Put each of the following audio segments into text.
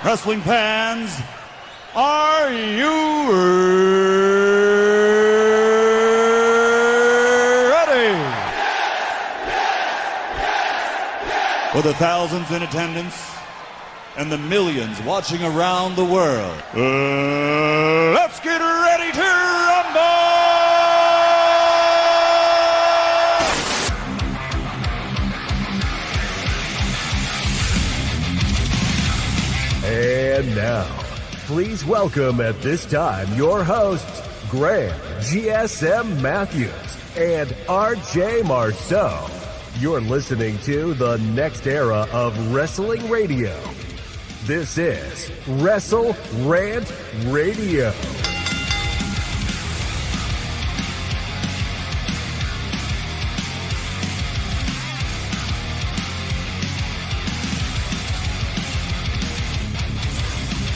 Wrestling fans, are you ready? For the thousands in attendance and the millions watching around the world, let's get ready to rumble! And now, please welcome at this time your hosts, Graham GSM Matthews and RJ Marceau. You're listening to the next era of wrestling radio. This is WrestleRant Radio.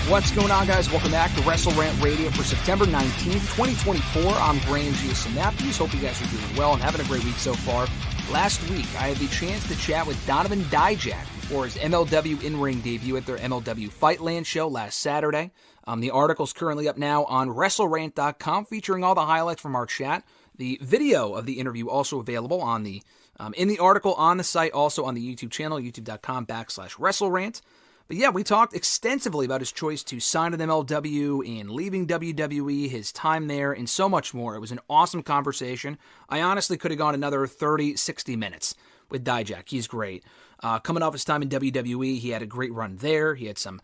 What's going on, guys? Welcome back to WrestleRant Radio for September 19th, 2024. I'm Graham GSM Matthews. Hope you guys are doing well and having a great week so far. Last week, I had the chance to chat with Donovan Dijak before his MLW in-ring debut at their MLW Fightland show last Saturday. The article's currently up now on WrestleRant.com, featuring all the highlights from our chat. The video of the interview also available on the in the article on the site, also on the YouTube channel, youtube.com/WrestleRant. But yeah, we talked extensively about his choice to sign with MLW and leaving WWE, his time there, and so much more. It was an awesome conversation. I honestly could have gone another 30, 60 minutes with Dijak. He's great. Coming off his time in WWE, he had a great run there. He had some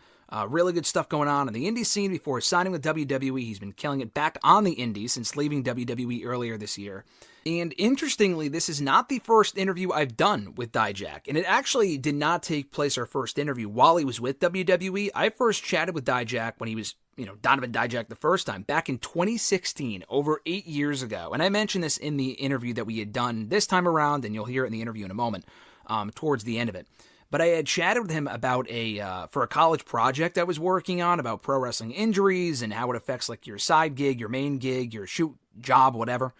really good stuff going on the indie scene before signing with WWE. He's been killing it back on the indies since leaving WWE earlier this year. And interestingly, this is not the first interview I've done with Dijak. And it actually did not take place, our first interview, while he was with WWE. I first chatted with Dijak when he was, Donovan Dijak the first time, back in 2016, over 8 years ago. And I mentioned this in the interview that we had done this time around, and you'll hear it in the interview in a moment, towards the end of it. But I had chatted with him about for a college project I was working on, about pro wrestling injuries and how it affects like your side gig, your main gig, your shoot job, whatever.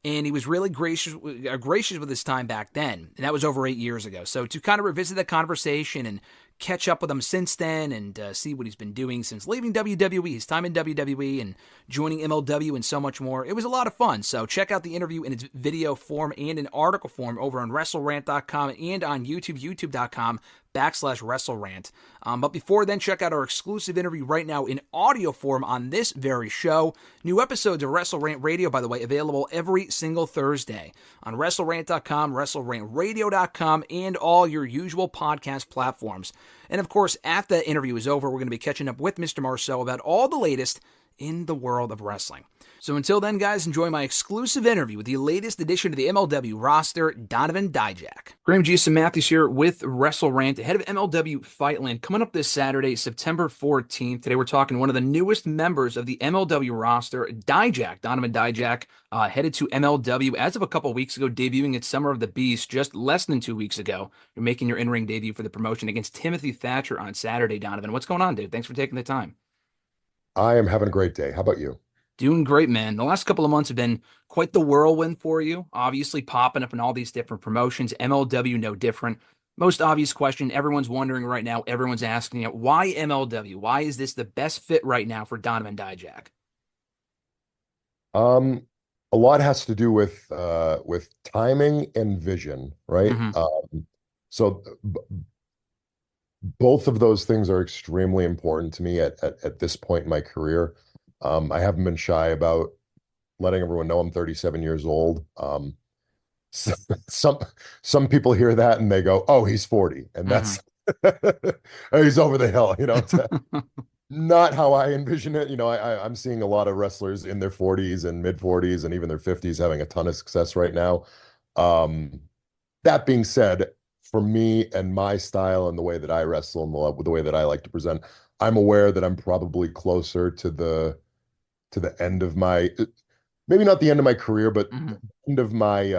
And he was really gracious with his time back then. And that was over 8 years ago. So to kind of revisit that conversation and catch up with him since then and see what he's been doing since leaving WWE, his time in WWE and joining MLW and so much more, it was a lot of fun. So check out the interview in its video form and in article form over on WrestleRant.com and on YouTube, youtube.com/WrestleRant. But before then, check out our exclusive interview right now in audio form on this very show. New episodes of WrestleRant Radio, by the way, available every single Thursday on WrestleRant.com, WrestleRantRadio.com, and all your usual podcast platforms. And of course, after the interview is over, we're going to be catching up with Mr. Marceau about all the latest in the world of wrestling. So until then, guys, enjoy my exclusive interview with the latest addition to the MLW roster, Donovan Dijak. Graham GSM Matthews here with WrestleRant, ahead of MLW Fightland, coming up this Saturday, September 14th. Today we're talking one of the newest members of the MLW roster, Dijak, Donovan Dijak, headed to MLW as of a couple weeks ago, debuting at Summer of the Beast just less than 2 weeks ago. You're making your in-ring debut for the promotion against Timothy Thatcher on Saturday, Donovan. What's going on, dude? Thanks for taking the time. I am having a great day. How about you? Doing great, man. The last couple of months have been quite the whirlwind for you, obviously popping up in all these different promotions. MLW, no different. Most obvious question everyone's wondering right now, everyone's asking it, why MLW? Why is this the best fit right now for Donovan Dijak? A lot has to do with timing and vision, right? Mm-hmm. Both of those things are extremely important to me at this point in my career. I haven't been shy about letting everyone know I'm 37 years old. Some people hear that and they go, "Oh, he's 40," and that's he's over the hill. It's not how I envision it. I'm seeing a lot of wrestlers in their 40s and mid 40s and even their 50s having a ton of success right now. That being said, for me and my style and the way that I wrestle and the way that I like to present, I'm aware that I'm probably closer to the end of my, maybe not the end of my career, but the end of my,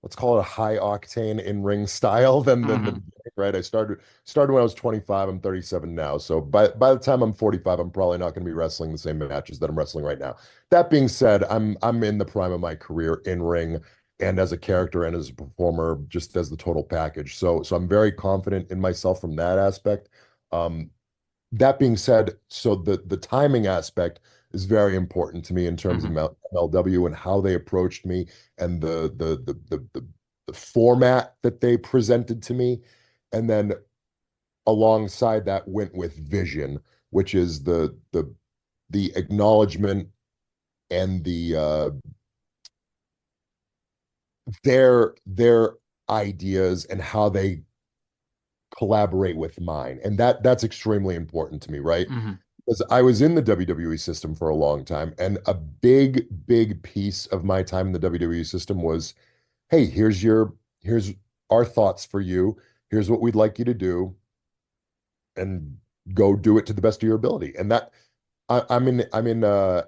let's call it a high octane in-ring style than the beginning, right? I started when I was 25. I'm 37 now. So by the time I'm 45, I'm probably not going to be wrestling the same matches that I'm wrestling right now. That being said, I'm in the prime of my career in ring and as a character and as a performer, just as the total package. So I'm very confident in myself from that aspect. that being said, so the timing aspect is very important to me in terms of Hmm. MLW and how they approached me and the format that they presented to me. And then alongside that went with vision, which is the acknowledgement and their ideas and how they collaborate with mine. And that's extremely important to me, right? Hmm. Because I was in the WWE system for a long time, and a big piece of my time in the WWE system was, hey, here's our thoughts for you. Here's what we'd like you to do, and go do it to the best of your ability. And that I'm in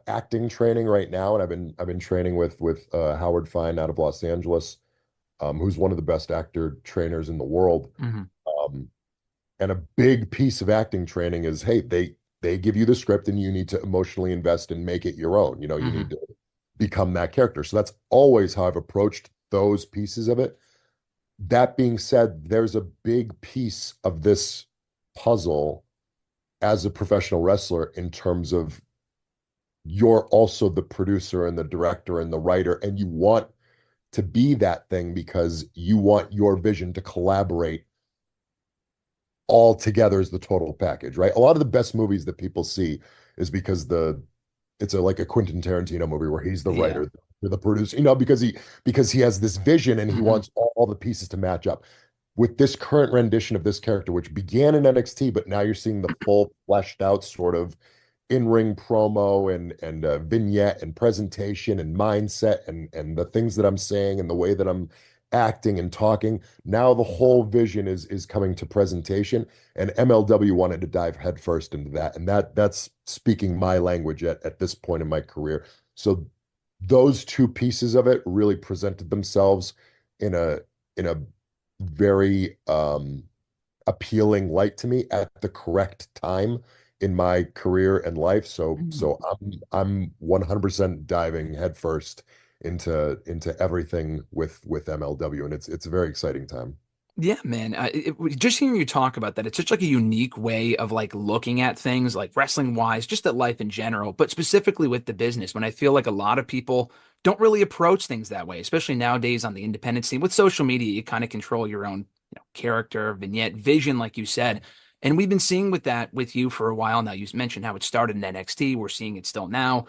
acting training right now, and I've been training with Howard Fine out of Los Angeles, who's one of the best actor trainers in the world. Hmm. Um, and a big piece of acting training is, hey, they give you the script and you need to emotionally invest and make it your own. You know, you need Hmm. to become that character. So that's always how I've approached those pieces of it. That being said, there's a big piece of this puzzle as a professional wrestler in terms of you're also the producer and the director and the writer, and you want to be that thing because you want your vision to collaborate all together as the total package, right? A lot of the best movies that people see is because it's like a Quentin Tarantino movie where he's the Yeah. writer, the producer, because he has this vision and he Hmm. wants all the pieces to match up. With this current rendition of this character, which began in NXT, but now you're seeing the full fleshed out sort of in-ring promo and vignette and presentation and mindset and the things that I'm saying and the way that I'm acting and talking. Now the whole vision is coming to presentation, and MLW wanted to dive headfirst into that, and that's speaking my language at this point in my career. So those two pieces of it really presented themselves in a very appealing light to me at the correct time in my career and life. So Hmm. so I'm 100% diving headfirst into everything with MLW, and it's a very exciting time. Yeah, man. Just hearing you talk about that, it's such like a unique way of like looking at things, like wrestling wise, just at life in general, but specifically with the business. When I feel like a lot of people don't really approach things that way, especially nowadays on the independent scene with social media, you kind of control your own, character, vignette, vision, like you said. And we've been seeing with that with you for a while now. You mentioned how it started in NXT. We're seeing it still now.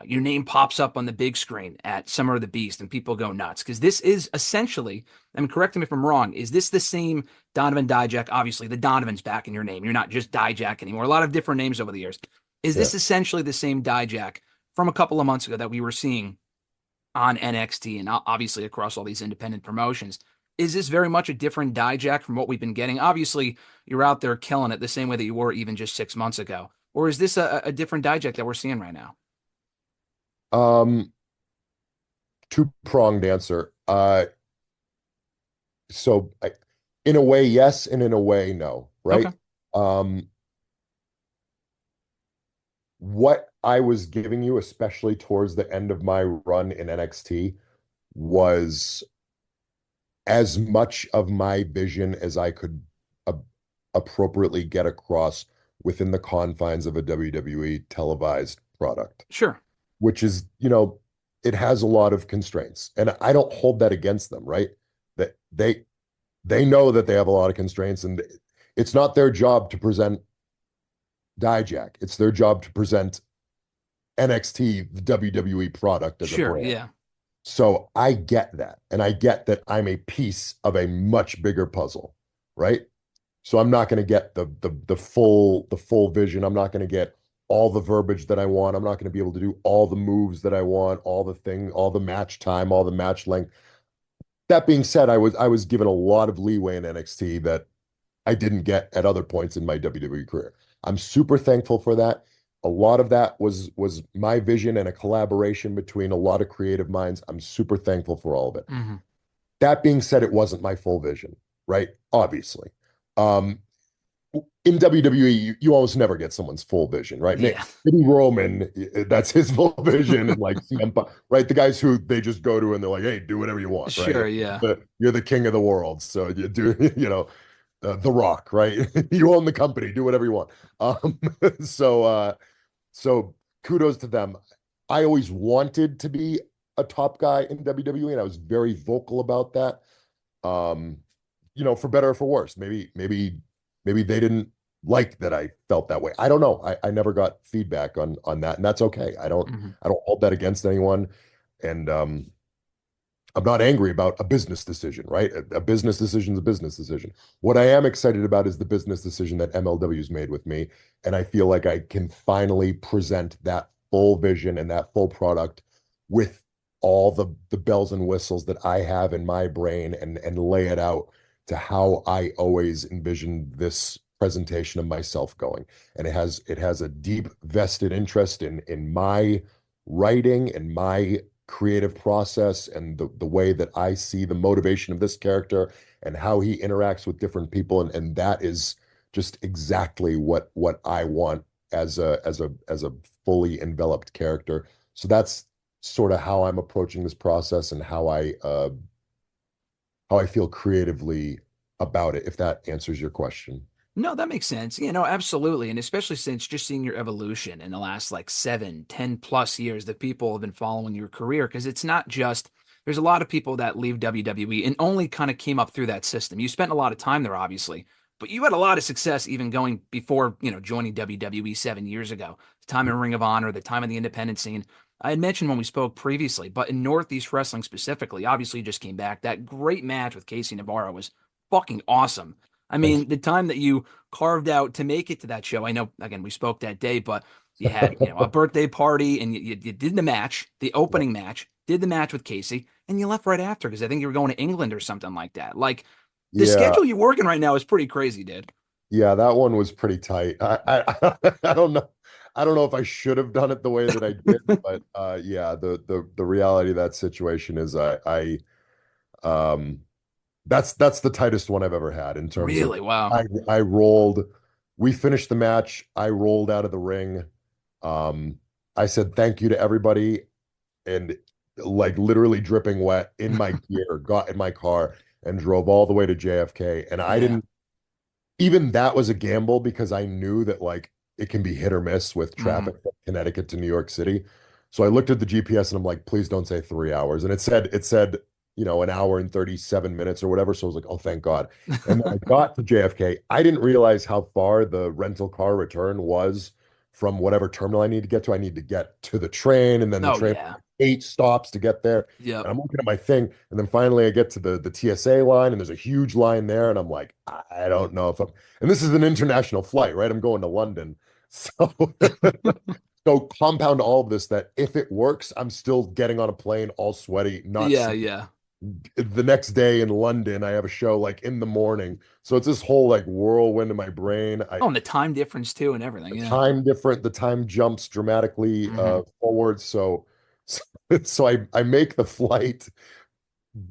Your name pops up on the big screen at Summer of the Beast, and people go nuts because this is essentially, I mean, correct me if I'm wrong. Is this the same Donovan Dijak? Obviously, the Donovan's back in your name. You're not just Dijak anymore. A lot of different names over the years. Is Yeah. this essentially the same Dijak from a couple of months ago that we were seeing on NXT and obviously across all these independent promotions? Is this very much a different Dijak from what we've been getting? Obviously, you're out there killing it the same way that you were even just 6 months ago. Or is this a different Dijak that we're seeing right now? Um, Two-pronged answer. So in a way, yes, and in a way, no, Okay. right? Um, what I was giving you, especially towards the end of my run in NXT, was as much of my vision as I could a appropriately get across within the confines of a WWE televised product, Sure. which is, it has a lot of constraints. And I don't hold that against them, right? That they know that they have a lot of constraints, and it's not their job to present Dijak. It's their job to present NXT, the WWE product as a Sure. brand. Yeah. So I get that. And I get that I'm a piece of a much bigger puzzle, right? So I'm not going to get the full vision. I'm not going to get all the verbiage that I want. I'm not going to be able to do all the moves that I want, all the match time, all the match length. That being said, I was given a lot of leeway in NXT that I didn't get at other points in my WWE career. I'm super thankful for that. A lot of that was my vision and a collaboration between a lot of creative minds. I'm super thankful for all of it. Hmm. That being said, it wasn't my full vision, right? Obviously. Um, in WWE, you almost never get someone's full vision, right? Yeah. Maybe Roman, that's his full vision, and like CM Punk, right? The guys who they just go to and they're like, "Hey, do whatever you want," right? Sure. Yeah. You're the king of the world, so you do, The Rock, right? You own the company, do whatever you want. Um, so so kudos to them. I always wanted to be a top guy in WWE, and I was very vocal about that. Um, for better or for worse. Maybe they didn't like that I felt that way. I don't know. I never got feedback on that, and that's okay. I don't hold that against anyone. And I'm not angry about a business decision, right? A business decision is a business decision. What I am excited about is the business decision that MLW's made with me. And I feel like I can finally present that full vision and that full product with all the bells and whistles that I have in my brain and lay it out to how I always envisioned this presentation of myself going. And it has a deep vested interest in my writing and my creative process and the way that I see the motivation of this character and how he interacts with different people. And that is just exactly what I want as a fully enveloped character. So that's sort of how I'm approaching this process and how I feel creatively about it, if that answers your question. No, that makes sense. Absolutely. And especially since just seeing your evolution in the last like 7, 10+ years that people have been following your career, because it's not just, there's a lot of people that leave WWE and only kind of came up through that system. You spent a lot of time there, obviously, but you had a lot of success even going before, joining WWE 7 years ago, the time in Ring of Honor, the time in the independent scene. I had mentioned when we spoke previously, but in Northeast Wrestling specifically, obviously you just came back. That great match with Casey Navarro was fucking awesome. I mean, the time that you carved out to make it to that show, I know, again, we spoke that day, but you had, a birthday party and you did the match, the opening match, did the match with Casey, and you left right after because I think you were going to England or something like that. Like, the schedule you're working right now is pretty crazy, dude. Yeah, that one was pretty tight. I don't know. I don't know if I should have done it the way that I did, but yeah, the reality of that situation is that's the tightest one I've ever had in terms of Really? Wow. I rolled, we finished the match, I rolled out of the ring. I said thank you to everybody and like literally dripping wet in my gear, got in my car and drove all the way to JFK. And I didn't, even that was a gamble because I knew that like it can be hit or miss with traffic from Connecticut to New York City. So I looked at the GPS and I'm like, please don't say 3 hours. And it said, an hour and 37 minutes or whatever. So I was like, oh, thank God. And then I got to JFK. I didn't realize how far the rental car return was from whatever terminal I need to get to. I need to get to the train and then the train 8 stops to get there. Yeah. And I'm looking at my thing. And then finally I get to the TSA line and there's a huge line there. And I'm like, I don't know if I'm, and this is an international flight, right? I'm going to London. So, so compound all of this that if it works, I'm still getting on a plane all sweaty, not the next day in London, I have a show like in the morning. So it's this whole like whirlwind in my brain. And the time difference too and everything. The time different, the time jumps dramatically forward. So I make the flight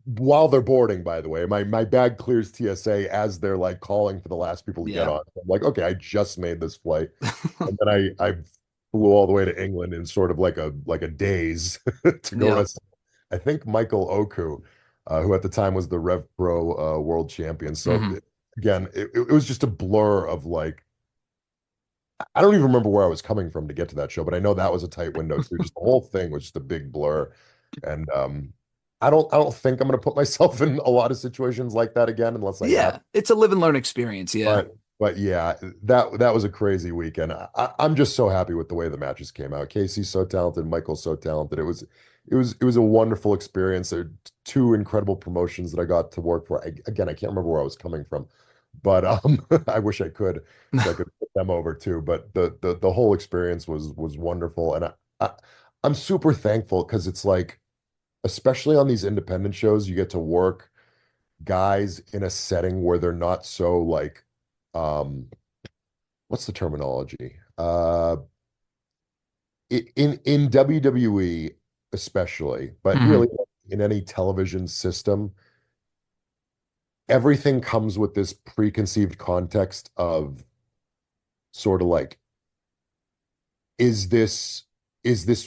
while they're boarding, by the way. My bag clears TSA as they're like calling for the last people to get on. I'm like, okay, I just made this flight. And then I flew all the way to England in sort of like a daze to go wrestle. I think Michael Oku, who at the time was the Rev Pro world champion. So again, it was just a blur of like, I don't even remember where I was coming from to get to that show, but I know that was a tight window too. Just the whole thing was just a big blur. And I don't think I'm going to put myself in a lot of situations like that again, unless it's a live and learn experience. Yeah. But yeah, that was a crazy weekend. I'm just so happy with the way the matches came out. Casey's so talented, Michael's so talented. It was a wonderful experience. There are 2 incredible promotions that I got to work for. Again, I can't remember where I was coming from, but I wish I could put them over too. But the whole experience was wonderful, and I'm super thankful because it's like, especially on these independent shows, you get to work guys in a setting where they're not so like, what's the terminology? In WWE especially, but really in any television system, everything comes with this preconceived context of sort of like, is this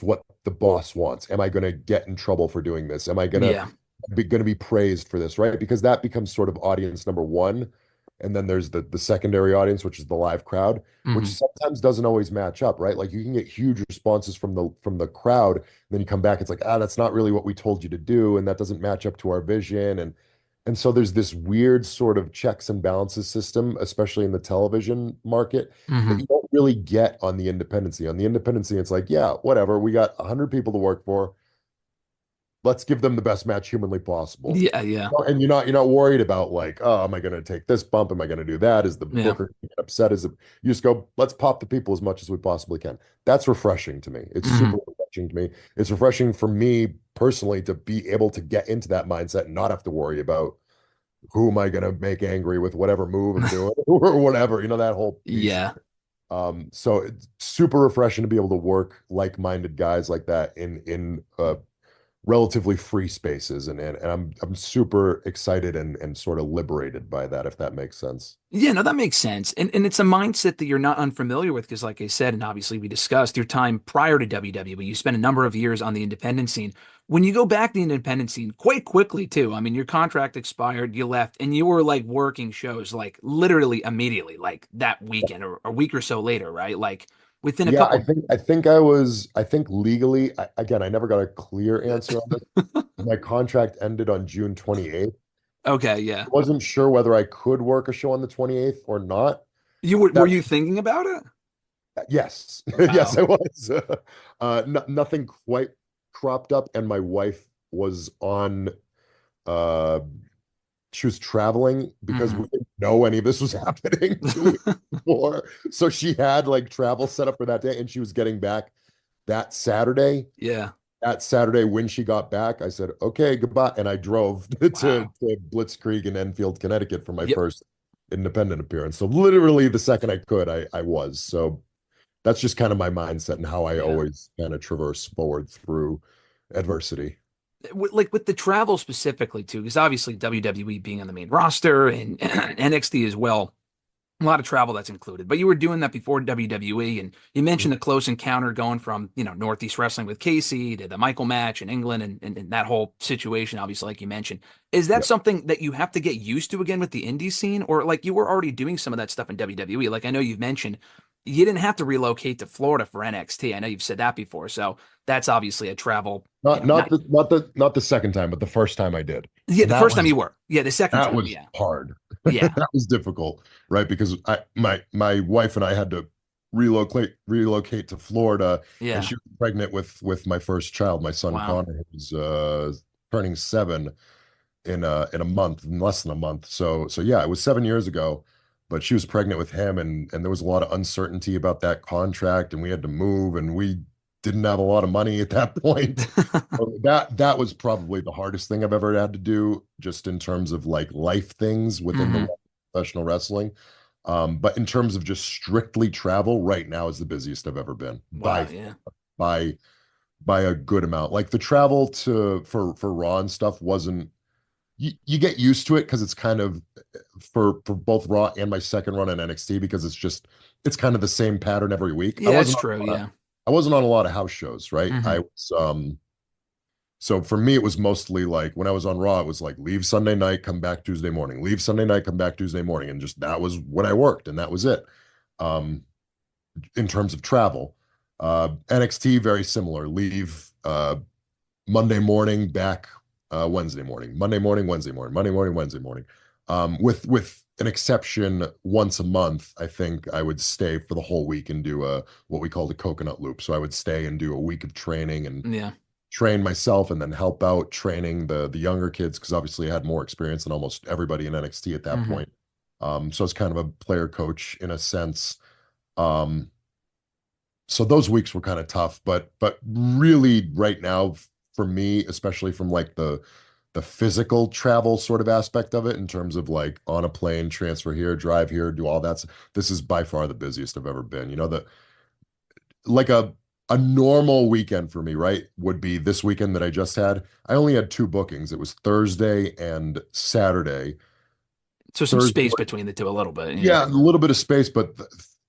what the boss wants? Am I going to get in trouble for doing this? Am I going to be praised for this, right? Because that becomes sort of audience number 1. and then there's the secondary audience, which is the live crowd, which sometimes doesn't always match up, right? Like you can get huge responses from the crowd, and then you come back, it's like, that's not really what we told you to do, and that doesn't match up to our vision, and so there's this weird sort of checks and balances system, especially in the television market, that you don't really get on the independency. On the independency, it's like, yeah, whatever, we got 100 people to work for. Let's give them the best match humanly possible. Yeah. And you're not worried about like, oh, am I going to take this bump? Am I going to do that? Is the booker get upset? You just go, let's pop the people as much as we possibly can. That's refreshing to me. It's super refreshing to me. It's refreshing for me personally to be able to get into that mindset and not have to worry about who am I going to make angry with whatever move I'm doing or whatever, that whole piece. Yeah. So it's super refreshing to be able to work like-minded guys like that in relatively free spaces, and I'm super excited and sort of liberated by that, if that makes sense. Yeah, no, that makes sense. And it's a mindset that you're not unfamiliar with, because like I said, and obviously we discussed your time prior to WWE, you spent a number of years on the independent scene. When you go back to the independent scene quite quickly too, I mean, your contract expired, you left, and you were like working shows like literally immediately, like that weekend or a week or so later, right? Like within a couple. I think legally, again, I never got a clear answer on this. My contract ended on June 28th. Okay, yeah. I wasn't sure whether I could work a show on the 28th or not. Were you thinking about it? Yes. Wow. Yes, I was. Nothing quite cropped up, and my wife was on she was traveling because we didn't know any of this was happening 2 weeks before. So she had like travel set up for that day, and she was getting back that Saturday. Yeah. That Saturday when she got back, I said, okay, goodbye. And I drove to Blitzkrieg in Enfield, Connecticut for my first independent appearance. So literally the second I could, I was. So that's just kind of my mindset and how I always kind of traverse forward through adversity. Like with the travel specifically too, because obviously WWE being on the main roster and NXT as well, a lot of travel that's included. But you were doing that before WWE, and you mentioned the close encounter going from Northeast Wrestling with Casey to the Michael match in England and that whole situation. Obviously, like you mentioned, is that something that you have to get used to again with the indie scene, or like you were already doing some of that stuff in WWE? Like I know you've mentioned you didn't have to relocate to Florida for NXT. I know you've said that before, so that's obviously a travel. Not the second time, but the first time I did. Yeah, the first time you were. Yeah, the second time. That was hard. Yeah, that was difficult, right? Because my wife and I had to relocate to Florida. Yeah, and she was pregnant with my first child, my son Connor, who's turning 7 in a month, in less than a month. So yeah, it was 7 years ago. But she was pregnant with him, and there was a lot of uncertainty about that contract, and we had to move, and we didn't have a lot of money at that point. So that was probably the hardest thing I've ever had to do, just in terms of like life things within the professional wrestling. But in terms of just strictly travel, right now is the busiest I've ever been by a good amount. Like the travel for Raw and stuff wasn't. You get used to it because it's kind of for both Raw and my second run in NXT, because it's kind of the same pattern every week. Yeah, that's true. Yeah, I wasn't on a lot of house shows, right? I was so for me it was mostly like when I was on Raw, it was like leave Sunday night, come back Tuesday morning, leave Sunday night, come back Tuesday morning, and just that was when I worked, and that was it. In terms of travel, NXT very similar. Leave Monday morning, back Wednesday morning, Monday morning, Wednesday morning, Monday morning, Wednesday morning. With an exception, once a month, I think I would stay for the whole week and do what we called a coconut loop. So I would stay and do a week of training and train myself, and then help out training the younger kids, because obviously I had more experience than almost everybody in NXT at that point. So it's kind of a player coach in a sense. So those weeks were kind of tough, but really right now, for me, especially from like the physical travel sort of aspect of it, in terms of like on a plane, transfer here, drive here, do all that, this is by far the busiest I've ever been. Like a normal weekend for me, right, would be this weekend that I just had. I only had 2 bookings. It was Thursday and Saturday. So some space between the two a little bit. Yeah, a little bit of space, but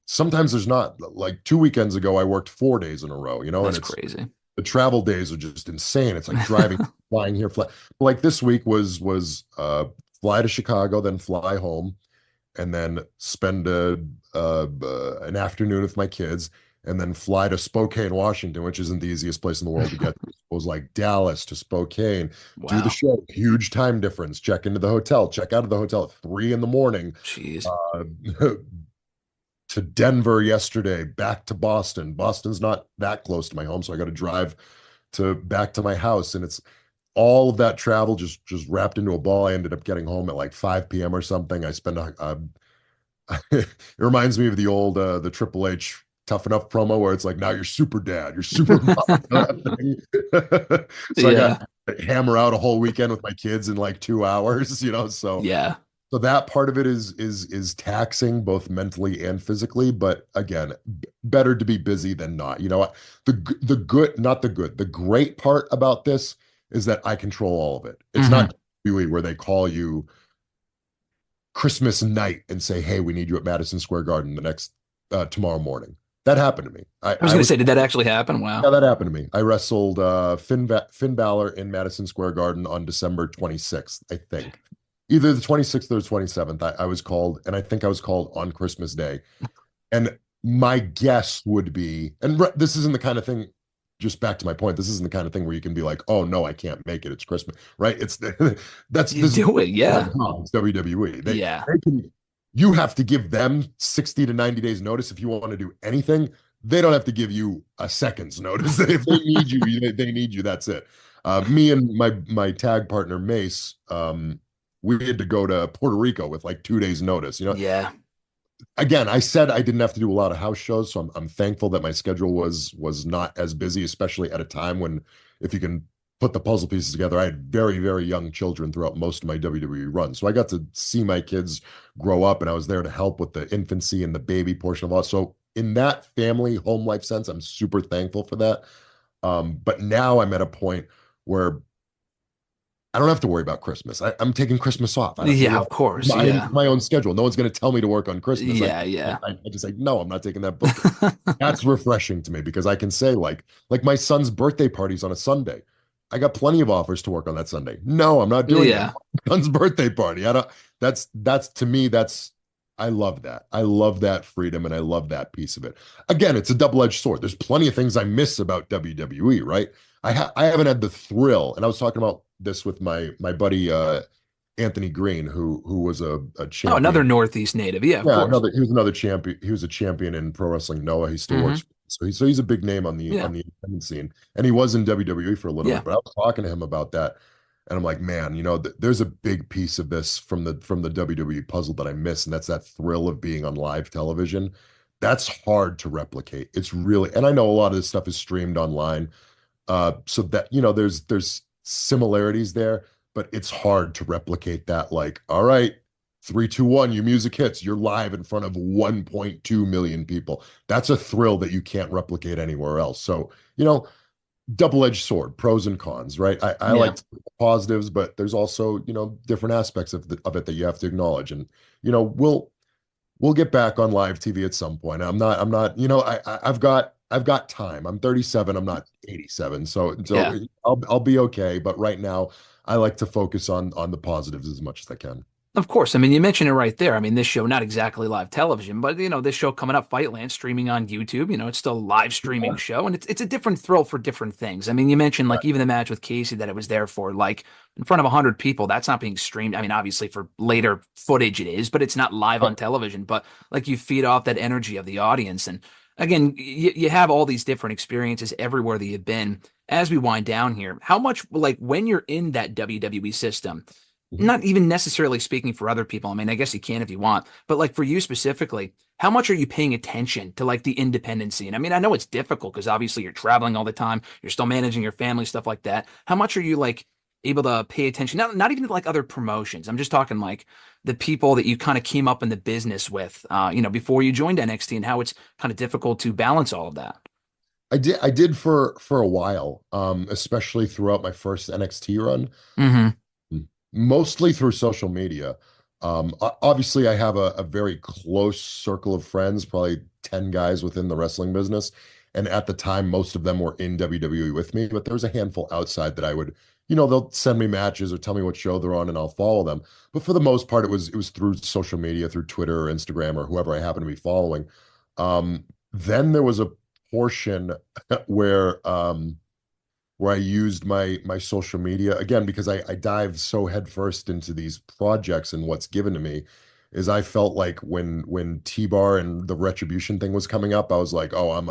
sometimes there's not. Like 2 weekends ago, I worked 4 days in a row, That's and it's crazy. The travel days are just insane. It's like driving, flying here, like this week was fly to Chicago, then fly home, and then spend an afternoon with my kids, and then fly to Spokane, Washington, which isn't the easiest place in the world to get to. It was like Dallas to Spokane, do the show, huge time difference, check into the hotel, check out of the hotel at 3 in the morning. Jeez. To Denver yesterday, back to Boston. Boston's not that close to my home, so I got to drive back to my house, and it's all of that travel just wrapped into a ball. I ended up getting home at like 5 p.m. or something. I spent it reminds me of the old the Triple H Tough Enough promo where it's like, now you're super dad, you're super mom. So I got to hammer out a whole weekend with my kids in like 2 hours, so yeah. So that part of it is taxing both mentally and physically, but again, better to be busy than not. The great part about this is that I control all of it. It's not WWE where they call you Christmas night and say, hey, we need you at Madison Square Garden the next tomorrow morning. That happened to me. I was going to say, did that actually happen? Wow. Yeah, that happened to me. I wrestled Finn Balor in Madison Square Garden on December 26th, I think. Either the 26th or the 27th. I was called, and I think I was called on Christmas Day. And my guess would be, and this isn't the kind of thing, just back to my point, this isn't the kind of thing where you can be like, oh, no, I can't make it. It's Christmas, right? It's yeah. It's WWE. You have to give them 60 to 90 days notice if you want to do anything. They don't have to give you a second's notice. If they need you, they need you. That's it. Me and my tag partner Mace, we had to go to Puerto Rico with like 2 days notice. Yeah. Again, I said I didn't have to do a lot of house shows, so I'm thankful that my schedule was not as busy, especially at a time when, if you can put the puzzle pieces together, I had very, very young children throughout most of my WWE run. So I got to see my kids grow up, and I was there to help with the infancy and the baby portion of all. So in that family home life sense, I'm super thankful for that. But now I'm at a point where I don't have to worry about Christmas. I'm taking Christmas off. Of course. My own schedule. No one's going to tell me to work on Christmas. Yeah. I just say, no, I'm not taking that book. That's refreshing to me because I can say like my son's birthday party's on a Sunday. I got plenty of offers to work on that Sunday. No, I'm not doing that. My son's birthday party. That's to me, I love that. I love that freedom and I love that piece of it. Again, it's a double-edged sword. There's plenty of things I miss about WWE, right? I haven't had the thrill, and I was talking about this with my buddy Anthony Green, who was a champion. Oh, another Northeast native. Yeah, of course. He was another champion. He was a champion in Pro Wrestling Noah. He still works. So he's a big name on the independent scene, and he was in WWE for a little bit. But I was talking to him about that, and I'm like, man, there's a big piece of this from the WWE puzzle that I miss, and that's that thrill of being on live television. That's hard to replicate. It's really, and I know a lot of this stuff is streamed online, so that there's similarities there, but it's hard to replicate that. Like, all right, 3, 2, 1, your music hits, you're live in front of 1.2 million people. That's a thrill that you can't replicate anywhere else. So, double-edged sword, pros and cons, right? I like positives, but there's also, different aspects of it that you have to acknowledge. And, we'll get back on live TV at some point. I've got time. I'm 37. I'm not 87. So I'll be okay. But right now, I like to focus on the positives as much as I can. Of course. I mean, you mentioned it right there. I mean, this show, not exactly live television, but, this show coming up, Fightland, streaming on YouTube, it's still a live streaming show, and it's a different thrill for different things. I mean, you mentioned, like, even the match with Casey that it was there for, like, in front of 100 people, that's not being streamed. I mean, obviously for later footage it is, but it's not live on television. But, like, you feed off that energy of the audience. And, again, you have all these different experiences everywhere that you've been. As we wind down here, how much, like, when you're in that WWE system, not even necessarily speaking for other people, I mean, I guess you can if you want, but like for you specifically, how much are you paying attention to like the independent scene? I mean, I know it's difficult because obviously you're traveling all the time, you're still managing your family, stuff like that. How much are you like able to pay attention? Not even to like other promotions. I'm just talking like the people that you kind of came up in the business with, before you joined NXT, and how it's kind of difficult to balance all of that. I did for a while, especially throughout my first NXT run. Mostly through social media. Obviously, I have a very close circle of friends, probably 10 guys within the wrestling business. And at the time, most of them were in WWE with me, but there was a handful outside that I would, they'll send me matches or tell me what show they're on and I'll follow them. But for the most part, it was through social media, through Twitter or Instagram or whoever I happen to be following. Then there was a portion where I used my social media again, because I dive so headfirst into these projects, and what's given to me is I felt like when T-Bar and the Retribution thing was coming up, I was like, oh, I'm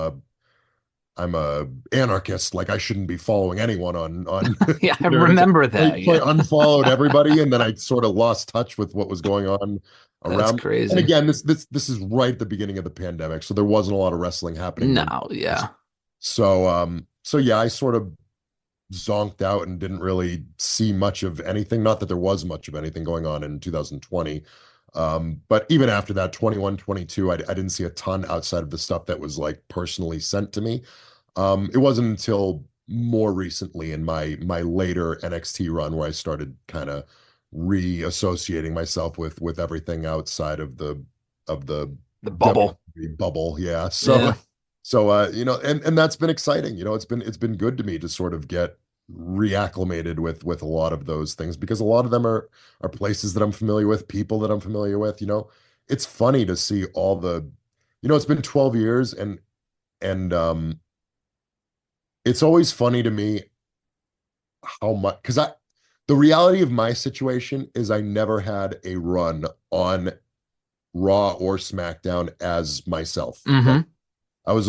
a anarchist. Like I shouldn't be following anyone on Yeah, I remember that. I unfollowed everybody, and then I sort of lost touch with what was going on around. That's crazy. And again, this is right at the beginning of the pandemic, so there wasn't a lot of wrestling happening. No, yeah. So yeah, I sort of zonked out and didn't really see much of anything. Not that there was much of anything going on in 2020. But even after that, 21, 22, I didn't see a ton outside of the stuff that was like personally sent to me. It wasn't until more recently in my later NXT run where I started kind of reassociating myself with everything outside of the bubble. Bubble, yeah. So and that's been exciting. It's been good to me to sort of get reacclimated with a lot of those things, because a lot of them are places that I'm familiar with, people that I'm familiar with. It's funny to see all the, it's been 12 years and it's always funny to me how much, because the reality of my situation is I never had a run on Raw or SmackDown as myself. Mm-hmm. I was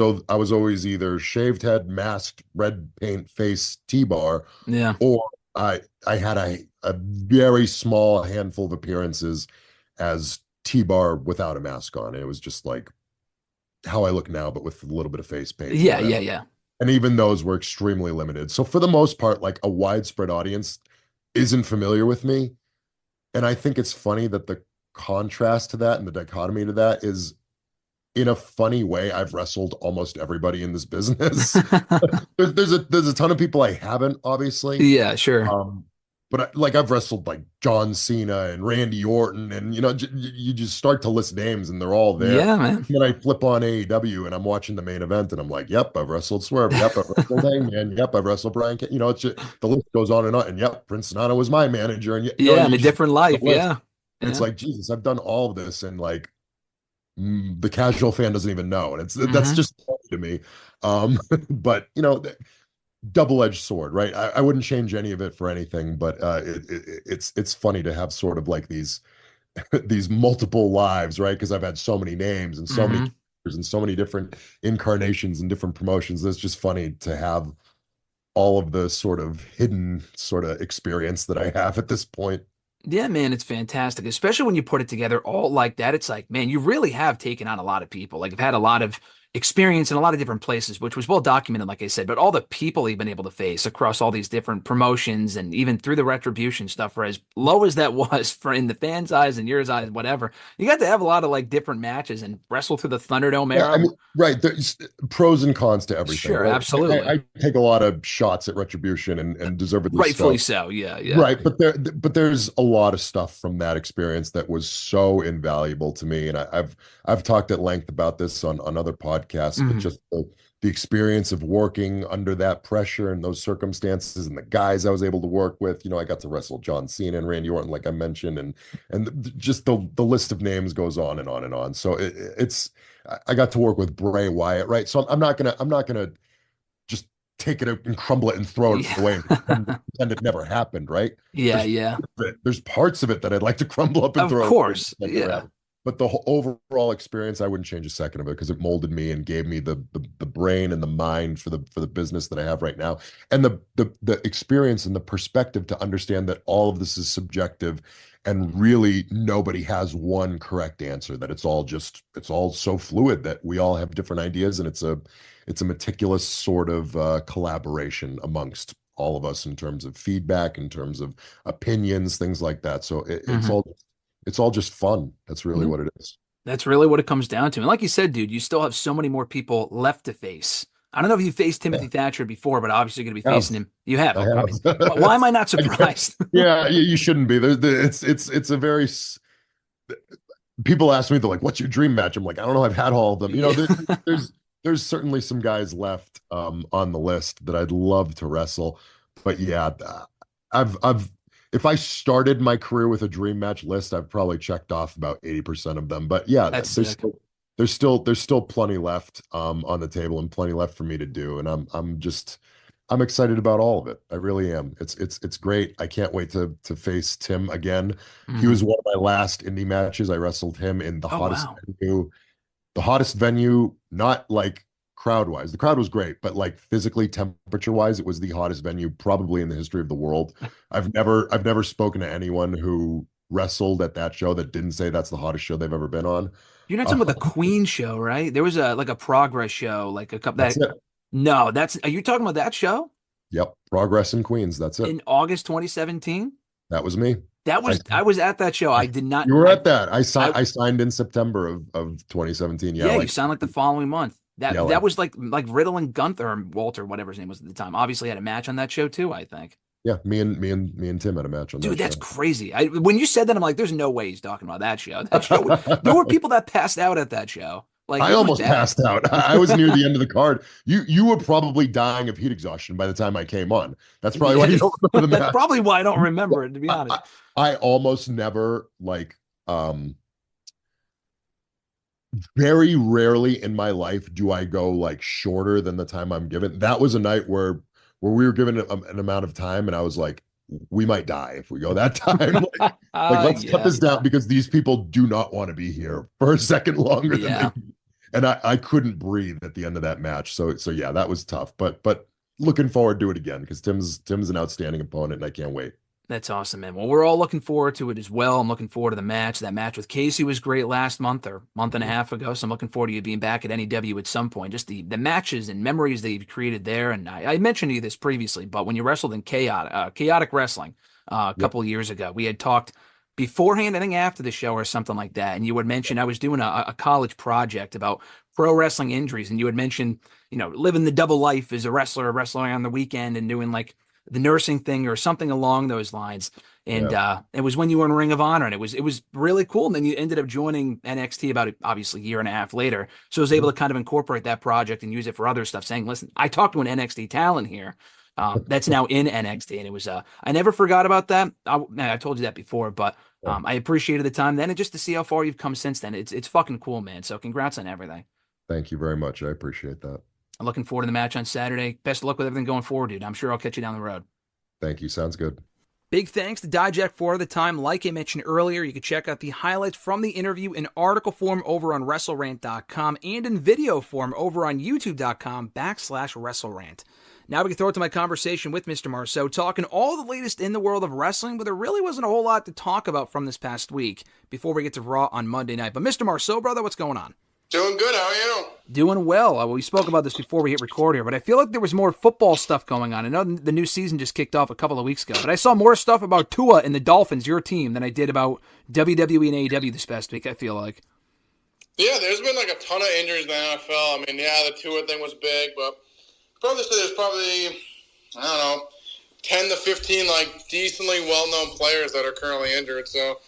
always either shaved head, masked, red paint face, T-Bar, yeah, or I had a very small handful of appearances as T-Bar without a mask on. It was just like how I look now, but with a little bit of face paint. Yeah. And even those were extremely limited. So for the most part, like a widespread audience isn't familiar with me. And I think it's funny that the contrast to that and the dichotomy to that is, in a funny way, I've wrestled almost everybody in this business. there's a ton of people I haven't, obviously. Yeah, sure. But I've wrestled like John Cena and Randy Orton, and you just start to list names and they're all there. Yeah, man. And then I flip on AEW and I'm watching the main event and I'm like, yep, I've wrestled Swerve. Yep, I've wrestled Hangman. Yep, I've wrestled Brian. It's just, the list goes on and on. And yep, Prince Nana was my manager. And in a different life. Yeah. And it's like, Jesus, I've done all of this, and like, the casual fan doesn't even know, and that's just funny to me. But double-edged sword, right? I wouldn't change any of it for anything, but it's funny to have sort of like these multiple lives, right? Because I've had so many names and so many characters and so many different incarnations and different promotions. It's just funny to have all of the sort of hidden sort of experience that I have at this point. Yeah, man, it's fantastic, especially when you put it together all like that. It's like, man, you really have taken on a lot of people. Like, you've had a lot of experience in a lot of different places, which was well documented, like I said, but all the people you've been able to face across all these different promotions and even through the Retribution stuff, for as low as that was for in the fans' eyes and yours' eyes, whatever, you got to have a lot of like different matches and wrestle through the Thunderdome era. Yeah, right. There's pros and cons to everything. Sure, right? Absolutely. I take a lot of shots at Retribution and deservedly rightfully so. Yeah. Right, but there's a lot of stuff from that experience that was so invaluable to me, and I've talked at length about this on other podcasts, but just the experience of working under that pressure and those circumstances, and the guys I was able to work with. I got to wrestle John Cena and Randy Orton, like I mentioned, and just the list of names goes on and on and on. So I got to work with Bray Wyatt, right? So I'm not gonna just take it and crumble it and throw it away and pretend it never happened, right? There's parts of it that I'd like to crumble up and throw. Of course, But the whole overall experience, I wouldn't change a second of it, because it molded me and gave me the brain and the mind for the business that I have right now, and the experience and the perspective to understand that all of this is subjective, and really nobody has one correct answer. That it's all so fluid that we all have different ideas, and it's a meticulous sort of collaboration amongst all of us in terms of feedback, in terms of opinions, things like that. So it's all just fun. That's really what it is. That's really what it comes down to. And like you said, dude, you still have so many more people left to face. I don't know if you faced Timothy Thatcher before, but obviously you're going to be facing him. You have. Why am I not surprised? Yeah, you shouldn't be. It's a very. People ask me, they're like, "What's your dream match?" I'm like, I don't know. I've had all of them. there's certainly some guys left on the list that I'd love to wrestle. But yeah, I've if I started my career with a dream match list, I've probably checked off about 80% of them. But yeah, there's still plenty left on the table and plenty left for me to do. And I'm excited about all of it. I really am. It's great. I can't wait to face Tim again. He was one of my last indie matches. I wrestled him in the hottest venue. The hottest venue, not like crowd-wise. The crowd was great, but like physically, temperature-wise, it was the hottest venue probably in the history of the world. I've never spoken to anyone who wrestled at that show that didn't say that's the hottest show they've ever been on. You're not talking about the Queen show, right? There was a Progress show, like a couple that. No, are you talking about that show? Yep, Progress in Queens. That's it. In August 2017. That was me. I was at that show. I did not. You were at that. I signed in September of 2017. Yeah, you signed like the following month. That was like Riddle and Gunther or Walter, whatever his name was at the time. Obviously had a match on that show too, I think. Yeah, me and Tim had a match on that show. Dude, that's crazy. When you said that, I'm like, there's no way he's talking about that show. There were people that passed out at that show. Like, I almost passed out. I was near the end of the card. You were probably dying of heat exhaustion by the time I came on. That's probably why you don't remember the match. That's probably why I don't remember it, to be honest. I almost never very rarely in my life do I go like shorter than the time I'm given. That was a night where we were given an amount of time, and I was like, we might die if we go that time. Let's cut this down because these people do not want to be here for a second longer than they. And I couldn't breathe at the end of that match. So yeah, that was tough. But looking forward to it again because Tim's an outstanding opponent, and I can't wait. That's awesome, man. Well, we're all looking forward to it as well. I'm looking forward to the match. That match with Casey was great last month or month and a half ago. So I'm looking forward to you being back at NEW at some point. Just the matches and memories that you've created there. And I mentioned to you this previously, but when you wrestled in Chaotic Wrestling a couple of years ago, we had talked beforehand, I think after the show or something like that. And you had mentioned I was doing a college project about pro wrestling injuries. And you had mentioned, living the double life as a wrestling on the weekend and doing like the nursing thing or something along those lines. And it was when you were in Ring of Honor, and it was really cool. And then you ended up joining NXT about obviously a year and a half later. So I was able to kind of incorporate that project and use it for other stuff, saying, listen, I talked to an NXT talent here that's now in NXT. And it was, I never forgot about that. I told you that before, but I appreciated the time then, and just to see how far you've come since then. It's fucking cool, man. So congrats on everything. Thank you very much. I appreciate that. I'm looking forward to the match on Saturday. Best of luck with everything going forward, dude. I'm sure I'll catch you down the road. Thank you. Sounds good. Big thanks to Dijak for the time. Like I mentioned earlier, you can check out the highlights from the interview in article form over on WrestleRant.com and in video form over on YouTube.com/WrestleRant. Now we can throw it to my conversation with Mr. Marceau, talking all the latest in the world of wrestling, but there really wasn't a whole lot to talk about from this past week before we get to Raw on Monday night. But Mr. Marceau, brother, what's going on? Doing good. How are you? Doing well. We spoke about this before we hit record here, but I feel like there was more football stuff going on. I know the new season just kicked off a couple of weeks ago, but I saw more stuff about Tua and the Dolphins, your team, than I did about WWE and AEW this past week, I feel like. Yeah, there's been like a ton of injuries in the NFL. I mean, yeah, the Tua thing was big, but probably say there's probably, I don't know, 10 to 15 like decently well-known players that are currently injured. So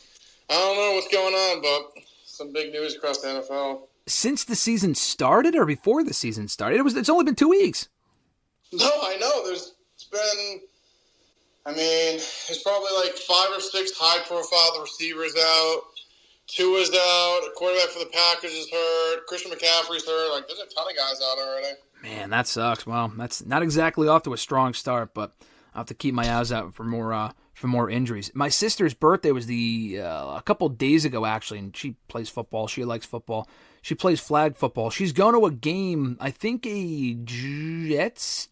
I don't know what's going on, but some big news across the NFL. Since the season started or before the season started? It's only been 2 weeks. No, I know. There's probably like 5 or 6 high-profile receivers out. Tua's out. A quarterback for the Packers is hurt. Christian McCaffrey's hurt. Like, there's a ton of guys out already. Man, that sucks. Well, that's not exactly off to a strong start, but I'll have to keep my eyes out for more injuries. My sister's birthday was a couple days ago, actually, and she plays football. She likes football. She plays flag football. She's going to a game, I think a Giants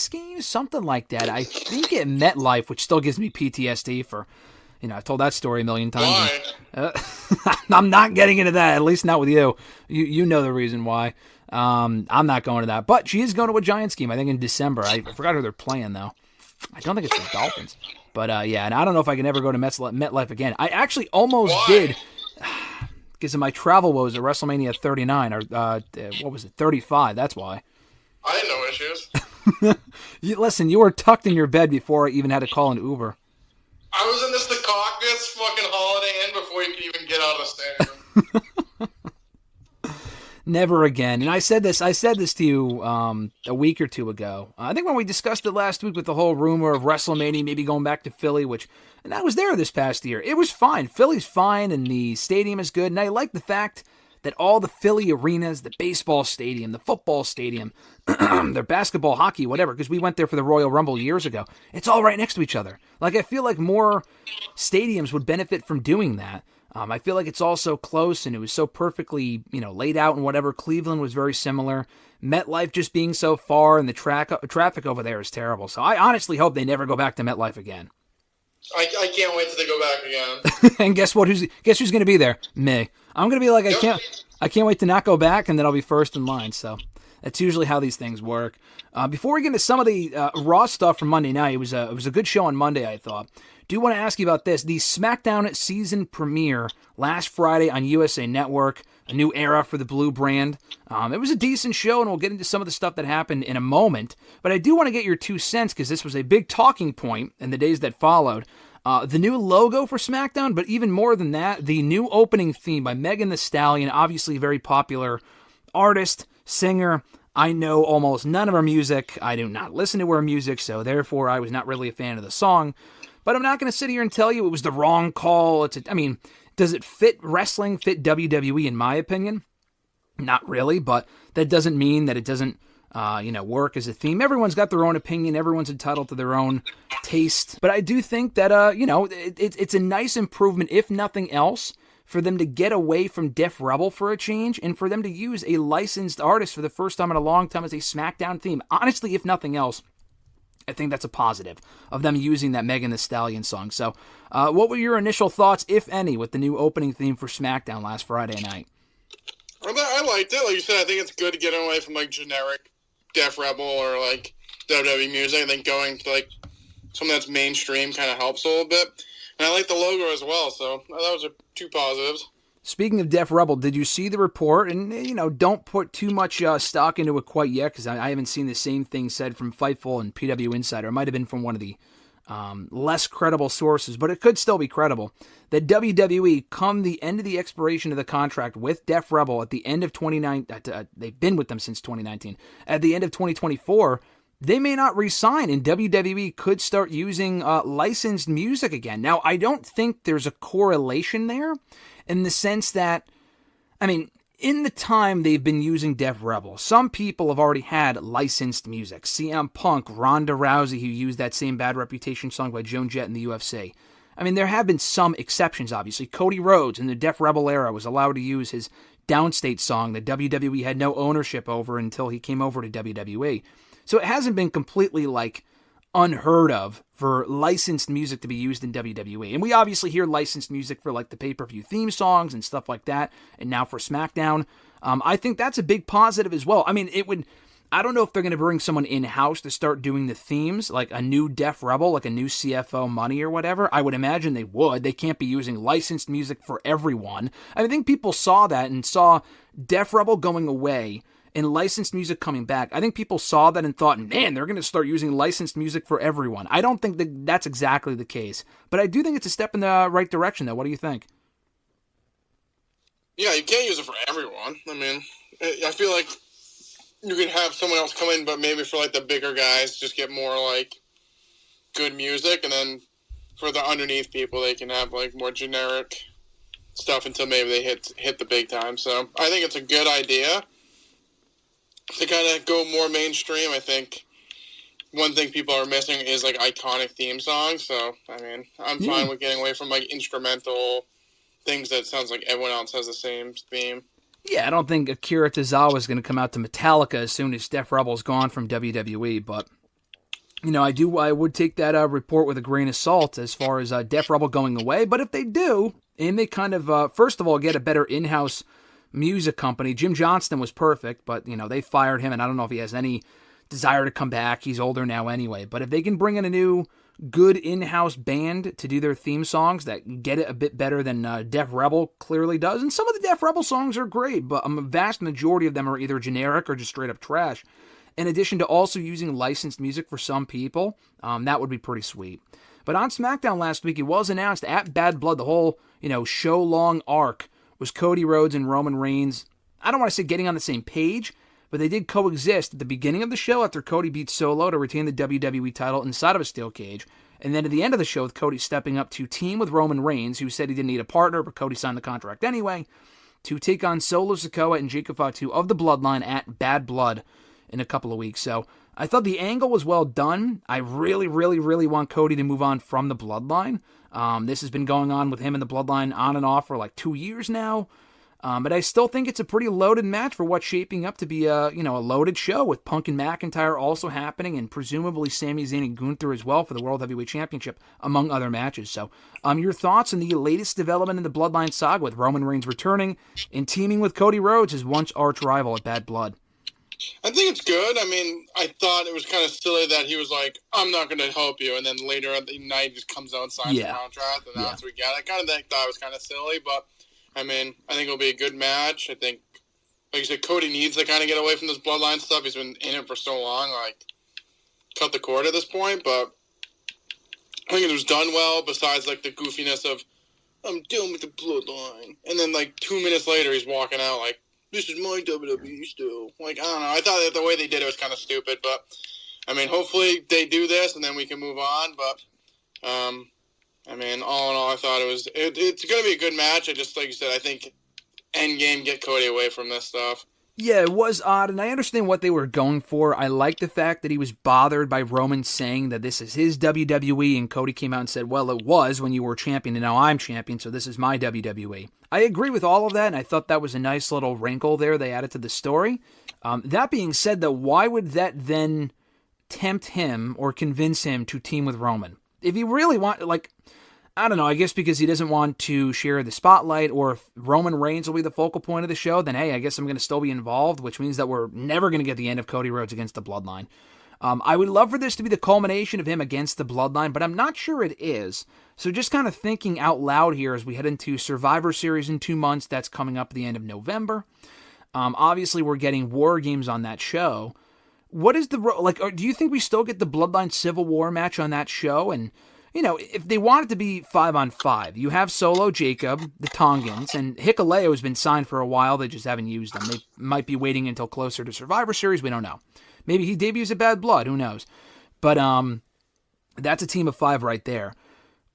game, something like that. I think at MetLife, which still gives me PTSD for, I've told that story a million times. Why? I'm not getting into that, at least not with you. You know the reason why. I'm not going to that. But she is going to a Giants game, I think in December. I forgot who they're playing, though. I don't think it's the Dolphins. But, yeah, and I don't know if I can ever go to MetLife again. I actually almost did. Because of my travel woes at WrestleMania 39, or what was it, 35, that's why. I had no issues. Listen, you were tucked in your bed before I even had to call an Uber. I was in the Secaucus fucking Holiday Inn before you could even get out of the stadium. Never again. And I said this to you a week or two ago. I think when we discussed it last week with the whole rumor of WrestleMania maybe going back to Philly, and I was there this past year. It was fine. Philly's fine, and the stadium is good. And I like the fact that all the Philly arenas, the baseball stadium, the football stadium, their basketball, hockey, whatever, because we went there for the Royal Rumble years ago, it's all right next to each other. Like, I feel like more stadiums would benefit from doing that. I feel like it's all so close, and it was so perfectly, laid out and whatever. Cleveland was very similar. MetLife just being so far, and the traffic over there is terrible. So I honestly hope they never go back to MetLife again. I can't wait till they go back again. And guess what? Guess who's going to be there? Me. I'm going to be like, I can't wait to not go back, and then I'll be first in line. So that's usually how these things work. Before we get into some of the Raw stuff from Monday night, it was a good show on Monday, I thought. Do want to ask you about this. The SmackDown season premiere last Friday on USA Network, a new era for the Blue brand. It was a decent show, and we'll get into some of the stuff that happened in a moment. But I do want to get your 2 cents, because this was a big talking point in the days that followed. The new logo for SmackDown, but even more than that, the new opening theme by Megan Thee Stallion, obviously a very popular artist, singer. I know almost none of her music. I do not listen to her music, so therefore I was not really a fan of the song. But I'm not going to sit here and tell you it was the wrong call. Does it fit wrestling, fit WWE in my opinion? Not really, but that doesn't mean that it doesn't work as a theme. Everyone's got their own opinion. Everyone's entitled to their own taste. But I do think that, it's a nice improvement, if nothing else, for them to get away from Def Rebel for a change, and for them to use a licensed artist for the first time in a long time as a SmackDown theme. Honestly, if nothing else, I think that's a positive of them using that Megan Thee Stallion song. So, what were your initial thoughts, if any, with the new opening theme for SmackDown last Friday night? I liked it. Like you said, I think it's good to get away from generic Def Rebel or WWE music. I think going to something that's mainstream kind of helps a little bit. And I like the logo as well. So those are 2 positives. Speaking of Def Rebel, did you see the report? And, don't put too much stock into it quite yet, because I haven't seen the same thing said from Fightful and PW Insider. It might have been from one of the less credible sources, but it could still be credible, that WWE, come the end of the expiration of the contract with Def Rebel at the end of 2019, they've been with them since 2019, at the end of 2024, they may not re-sign, and WWE could start using licensed music again. Now, I don't think there's a correlation there, in the sense that, in the time they've been using Def Rebel, some people have already had licensed music. CM Punk, Ronda Rousey, who used that same Bad Reputation song by Joan Jett in the UFC. There have been some exceptions, obviously. Cody Rhodes, in the Def Rebel era, was allowed to use his Downstate song that WWE had no ownership over until he came over to WWE. So it hasn't been completely, unheard of for licensed music to be used in WWE. And we obviously hear licensed music for the pay-per-view theme songs and stuff like that, and now for SmackDown. I think that's a big positive as well. I don't know if they're going to bring someone in-house to start doing the themes, like a new Def Rebel, like a new CFO Money or whatever. I would imagine they would. They can't be using licensed music for everyone. I think people saw that and saw Def Rebel going away and licensed music coming back. I think people saw that and thought, man, they're going to start using licensed music for everyone. I don't think that's exactly the case. But I do think it's a step in the right direction, though. What do you think? Yeah, you can't use it for everyone. I feel like you can have someone else come in, but maybe for the bigger guys, just get more good music. And then for the underneath people, they can have more generic stuff until maybe they hit the big time. So I think it's a good idea to kind of go more mainstream. I think one thing people are missing is iconic theme songs. So I'm fine with getting away from instrumental things that sounds like everyone else has the same theme. Yeah, I don't think Akira Tozawa is going to come out to Metallica as soon as Def Rebel's gone from WWE, but I would take that report with a grain of salt as far as Def Rebel going away. But if they do, and they kind of first of all get a better in-house music company. Jim Johnston was perfect, but they fired him, and I don't know if he has any desire to come back. He's older now anyway. But if they can bring in a new good in-house band to do their theme songs that get it a bit better than Def Rebel clearly does, and some of the Def Rebel songs are great, but a vast majority of them are either generic or just straight up trash. In addition to also using licensed music for some people, that would be pretty sweet. But on SmackDown last week, it was announced at Bad Blood, the whole show-long arc was Cody Rhodes and Roman Reigns I don't want to say getting on the same page, but they did coexist at the beginning of the show after Cody beat Solo to retain the WWE title inside of a steel cage. And then at the end of the show with Cody stepping up to team with Roman Reigns, who said he didn't need a partner, but Cody signed the contract anyway, to take on Solo Sikoa and Jacob Fatu of the Bloodline at Bad Blood in a couple of weeks. So I thought the angle was well done. I really, really, really want Cody to move on from the Bloodline. This has been going on with him and the Bloodline on and off for like 2 years now. But I still think it's a pretty loaded match for what's shaping up to be a loaded show with Punk and McIntyre also happening, and presumably Sami Zayn and Gunther as well for the World Heavyweight Championship, among other matches. So, your thoughts on the latest development in the Bloodline saga with Roman Reigns returning and teaming with Cody Rhodes, his once arch rival at Bad Blood? I think it's good. I mean, I thought it was kind of silly that he was like, I'm not going to help you, and then later at the night he just comes out and signs the contract, and that's what we got. I kind of thought it was kind of silly, but I mean, I think it'll be a good match. I think, like you said, Cody needs to kind of get away from this Bloodline stuff. He's been in it for so long, like, cut the cord at this point. But I think it was done well, besides, like, the goofiness of, I'm done with the Bloodline. And then, like, 2 minutes later, he's walking out like, this is my WWE still. Like, I don't know. I thought that the way they did it was kind of stupid. But, I mean, hopefully they do this, and then we can move on. But, I mean, all in all, I thought it's going to be a good match. I just, like you said, I think endgame, get Cody away from this stuff. Yeah, it was odd, and I understand what they were going for. I like the fact that he was bothered by Roman saying that this is his WWE, and Cody came out and said, well, it was when you were champion, and now I'm champion, so this is my WWE. I agree with all of that, and I thought that was a nice little wrinkle there they added to the story. That being said, though, why would that then tempt him or convince him to team with Roman? If he really want, like, I don't know, I guess because he doesn't want to share the spotlight, or if Roman Reigns will be the focal point of the show, then hey, I guess I'm going to still be involved, which means that we're never going to get the end of Cody Rhodes against the Bloodline. I would love for this to be the culmination of him against the Bloodline, but I'm not sure it is. So just kind of thinking out loud here as we head into Survivor Series in 2 months, that's coming up at the end of November. Obviously, we're getting WarGames on that show. What is do you think we still get the Bloodline Civil War match on that show? And, you know, if they want it to be 5-on-5, you have Solo, Jacob, the Tongans, and Hikuleo has been signed for a while. They just haven't used them. They might be waiting until closer to Survivor Series. We don't know. Maybe he debuts at Bad Blood. Who knows? But that's a team of 5 right there.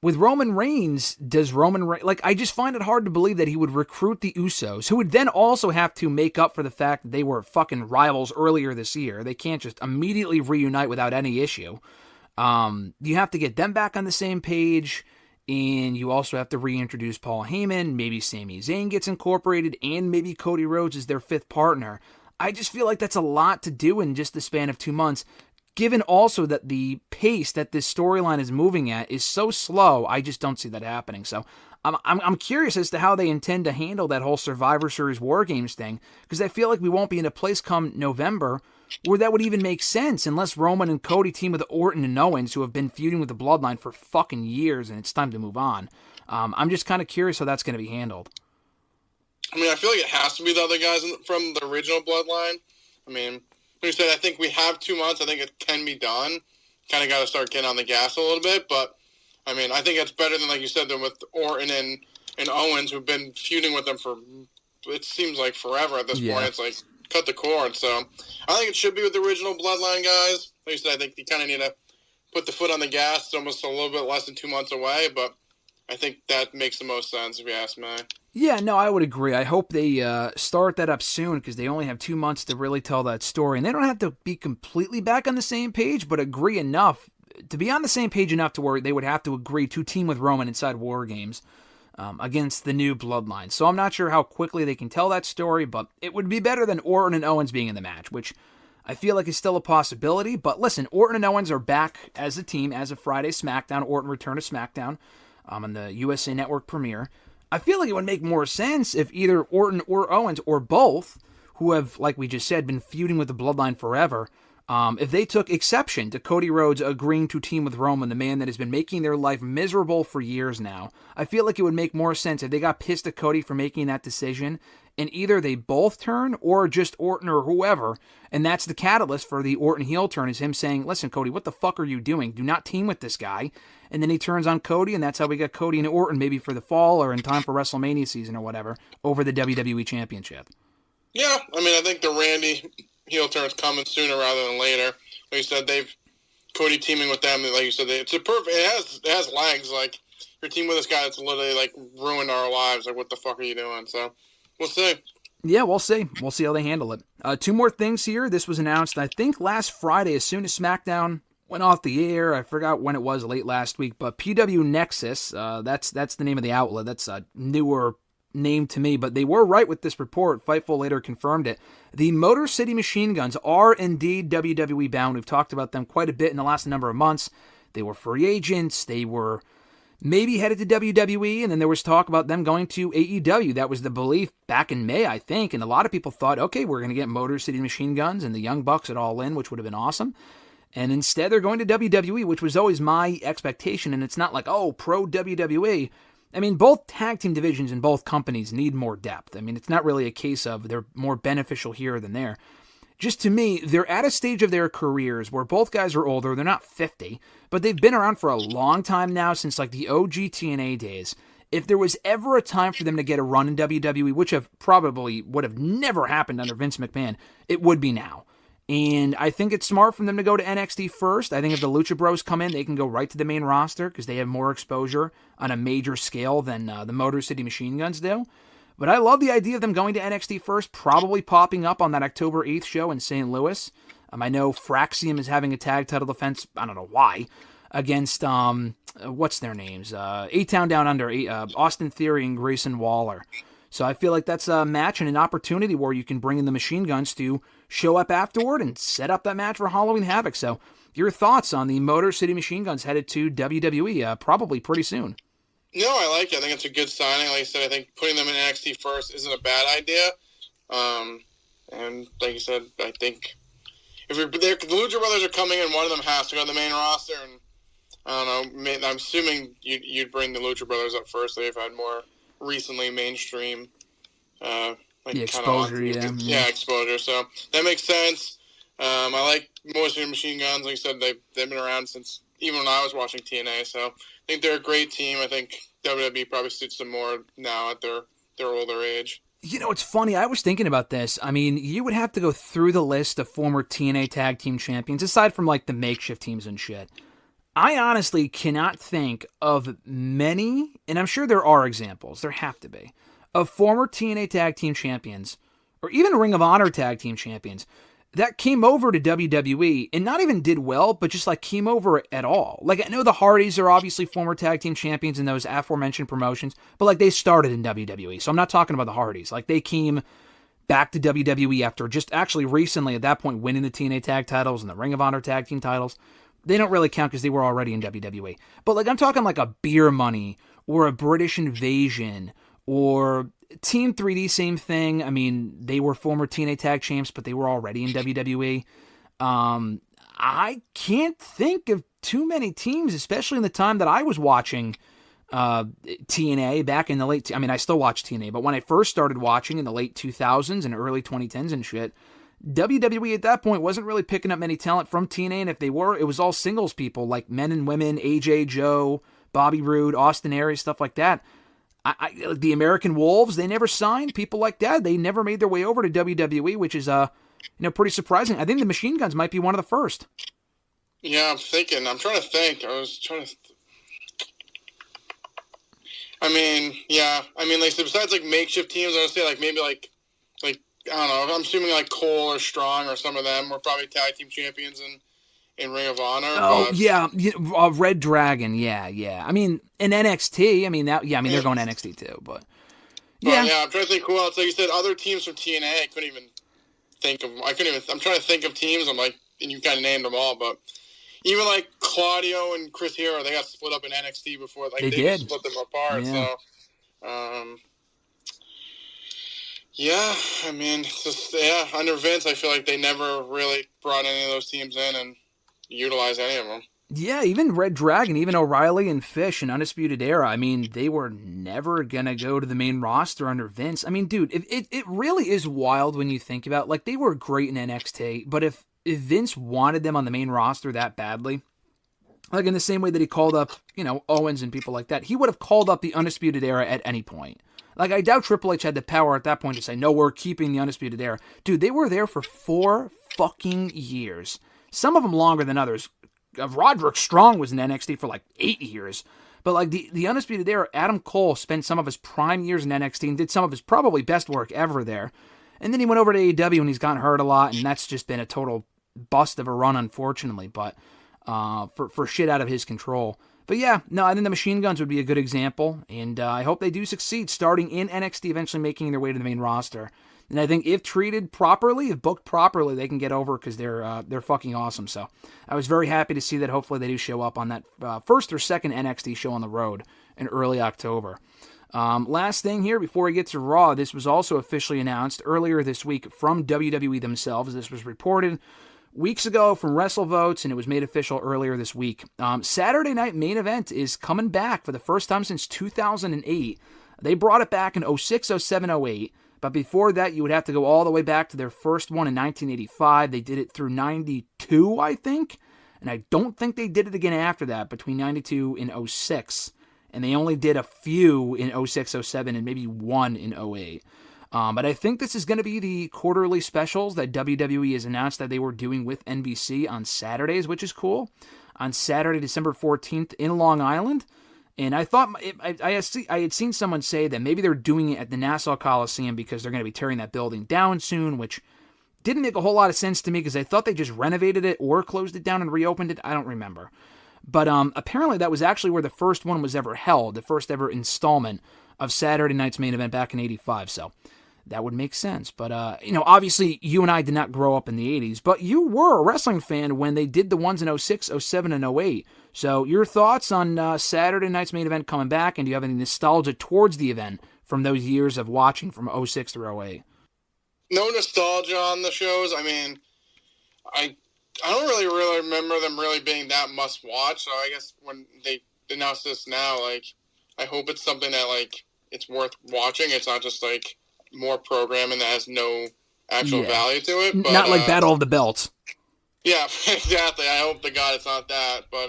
With Roman Reigns, I just find it hard to believe that he would recruit the Usos, who would then also have to make up for the fact that they were fucking rivals earlier this year. They can't just immediately reunite without any issue. You have to get them back on the same page, and you also have to reintroduce Paul Heyman. Maybe Sami Zayn gets incorporated, and maybe Cody Rhodes is their 5th partner. I just feel like that's a lot to do in just the span of 2 months. Given also that the pace that this storyline is moving at is so slow, I just don't see that happening. So I'm curious as to how they intend to handle that whole Survivor Series WarGames thing, because I feel like we won't be in a place come November where that would even make sense unless Roman and Cody team with Orton and Owens, who have been feuding with the Bloodline for fucking years, and it's time to move on. I'm just kind of curious how that's going to be handled. I mean, I feel like it has to be the other guys from the original Bloodline. I mean, like you said, I think we have 2 months. I think it can be done. Kind of got to start getting on the gas a little bit. But, I mean, I think it's better than, like you said, than with Orton and Owens, who've been feuding with them for, it seems like forever at this point. It's like, cut the cord. So, I think it should be with the original Bloodline guys. Like you said, I think you kind of need to put the foot on the gas. It's almost a little bit less than 2 months away. But I think that makes the most sense, if you ask me. Yeah, no, I would agree. I hope they start that up soon, because they only have 2 months to really tell that story. And they don't have to be completely back on the same page, but agree enough to be on the same page enough to where they would have to agree to team with Roman inside WarGames against the new Bloodline. So I'm not sure how quickly they can tell that story, but it would be better than Orton and Owens being in the match, which I feel like is still a possibility. But listen, Orton and Owens are back as a team as of Friday SmackDown. Orton returned to SmackDown on the USA Network premiere. I feel like it would make more sense if either Orton or Owens or both, who have, like we just said, been feuding with the Bloodline forever, if they took exception to Cody Rhodes agreeing to team with Roman, the man that has been making their life miserable for years now. I feel like it would make more sense if they got pissed at Cody for making that decision, and either they both turn or just Orton or whoever, and that's the catalyst for the Orton heel turn, is him saying, listen, Cody, what the fuck are you doing? Do not team with this guy. And then he turns on Cody, and that's how we got Cody and Orton, maybe for the fall or in time for WrestleMania season or whatever, over the WWE Championship. Yeah, I mean, I think the Randy heel turn's coming sooner rather than later. Like you said, Cody teaming with them. Like you said, it's a perfect. It has legs. Like you're teaming with this guy that's literally like ruined our lives. Like, what the fuck are you doing? So we'll see. Yeah, we'll see. We'll see how they handle it. Two more things here. This was announced, I think, last Friday, as soon as SmackDown went off the air. I forgot when it was, late last week. But PW Nexus, that's the name of the outlet. That's a newer name to me, but they were right with this report. Fightful later confirmed it. The Motor City Machine Guns are indeed WWE bound. We've talked about them quite a bit in the last number of months. They were free agents. They were maybe headed to WWE, and then there was talk about them going to AEW. That was the belief back in May, I think, and a lot of people thought, okay, we're going to get Motor City Machine Guns and the Young Bucks at All In, which would have been awesome. And instead, they're going to WWE, which was always my expectation, and it's not like, oh, pro WWE. I mean, both tag team divisions in both companies need more depth. I mean, it's not really a case of they're more beneficial here than there. Just to me, they're at a stage of their careers where both guys are older. They're not 50, but they've been around for a long time now, since like the OG TNA days. If there was ever a time for them to get a run in WWE, which would have never happened under Vince McMahon, it would be now. And I think it's smart for them to go to NXT first. I think if the Lucha Bros come in, they can go right to the main roster because they have more exposure on a major scale than the Motor City Machine Guns do. But I love the idea of them going to NXT first, probably popping up on that October 8th show in St. Louis. I know Fraxium is having a tag title defense, I don't know why, against, what's their names? A-Town Down Under, Austin Theory and Grayson Waller. So I feel like that's a match and an opportunity where you can bring in the Machine Guns to show up afterward and set up that match for Halloween Havoc. So your thoughts on the Motor City Machine Guns headed to WWE probably pretty soon? No, I like it. I think it's a good signing. Like I said, I think putting them in NXT first isn't a bad idea. And like you said, I think if the Lucha Brothers are coming in, one of them has to go to the main roster. And I don't know, I'm assuming you'd bring the Lucha Brothers up first. They've had more recently mainstream exposure. Exposure. So that makes sense. I like Motor City Machine Guns. Like I said, they've been around since even when I was watching TNA. So I think they're a great team. I think WWE probably suits them more now at their older age. You know, it's funny. I was thinking about this. I mean, you would have to go through the list of former TNA tag team champions, aside from like the makeshift teams and shit. I honestly cannot think of many, and I'm sure there are examples, there have to be, of former TNA tag team champions, or even Ring of Honor tag team champions, that came over to WWE and not even did well, but just like came over at all. Like, I know the Hardys are obviously former tag team champions in those aforementioned promotions, but like they started in WWE. So I'm not talking about the Hardys. Like they came back to WWE after just actually recently at that point winning the TNA tag titles and the Ring of Honor tag team titles. They don't really count because they were already in WWE. But like I'm talking like a Beer Money or a British Invasion or Team 3D, same thing. I mean, they were former TNA tag champs, but they were already in WWE. I can't think of too many teams, especially in the time that I was watching TNA back in the late... I mean, I still watch TNA, but when I first started watching in the late 2000s and early 2010s and shit, WWE at that point wasn't really picking up many talent from TNA, and if they were, it was all singles people like men and women, AJ, Joe, Bobby Roode, Austin Aries, stuff like that. The American Wolves, they never signed people like that. They never made their way over to WWE, which is pretty surprising. I think the Machine Guns might be one of the first. Yeah, I'm trying to think. I mean, like, so besides like makeshift teams, I would say like maybe like I don't know. I'm assuming like Cole or Strong or some of them were probably tag team champions in Ring of Honor. Oh, yeah. Red Dragon. Yeah. I mean, in NXT, they're going to NXT too, but yeah. I'm trying to think who else. Like you said, other teams from TNA, I couldn't even think of. I'm trying to think of teams. I'm like, and you kind of named them all, but even like Claudio and Chris Hero, they got split up in NXT before. Like they did. Split them apart. Yeah. So, yeah, I mean, it's just, under Vince, I feel like they never really brought any of those teams in and utilized any of them. Yeah, even Red Dragon, even O'Reilly and Fish and Undisputed Era, I mean, they were never going to go to the main roster under Vince. I mean, dude, it really is wild when you think about it. Like, they were great in NXT, but if Vince wanted them on the main roster that badly, Like in the same way that he called up, Owens and people like that, he would have called up the Undisputed Era at any point. Like, I doubt Triple H had the power at that point to say, no, we're keeping the Undisputed Era. Dude, they were there for 4 fucking years. Some of them longer than others. Roderick Strong was in NXT for like 8 years. But like the Undisputed Era, Adam Cole spent some of his prime years in NXT and did some of his probably best work ever there. And then he went over to AEW and he's gotten hurt a lot, and that's just been a total bust of a run, unfortunately, but for shit out of his control. But yeah, no, I think the Machine Guns would be a good example, and I hope they do succeed, starting in NXT, eventually making their way to the main roster. And I think if treated properly, if booked properly, they can get over because they're fucking awesome. So I was very happy to see that. Hopefully they do show up on that first or second NXT show on the road in early October. Last thing here before we get to Raw, this was also officially announced earlier this week from WWE themselves. This was reported weeks ago from WrestleVotes, and it was made official earlier this week. Saturday Night Main Event is coming back for the first time since 2008. They brought it back in 06, 07, 08. But before that, you would have to go all the way back to their first one in 1985. They did it through 92, I think. And I don't think they did it again after that, between 92 and 06. And they only did a few in 06, 07, and maybe one in 08. But I think this is going to be the quarterly specials that WWE has announced that they were doing with NBC on Saturdays, which is cool. On Saturday, December 14th in Long Island. And I thought, I had seen someone say that maybe they're doing it at the Nassau Coliseum because they're going to be tearing that building down soon, which didn't make a whole lot of sense to me because I thought they just renovated it or closed it down and reopened it. I don't remember. But apparently that was actually where the first one was ever held, the first ever installment of Saturday Night's Main Event back in 85. So that would make sense. But, obviously you and I did not grow up in the 80s, but you were a wrestling fan when they did the ones in 06, 07, and 08. So your thoughts on Saturday Night's Main Event coming back, and do you have any nostalgia towards the event from those years of watching from 06 through 08? No nostalgia on the shows. I mean, I don't really remember them really being that must watch. So I guess when they announce this now, like, I hope it's something that, like, it's worth watching. It's not just, like, more programming that has no actual value to it. But, not like Battle of the Belts. Yeah, exactly. I hope to God it's not that. But,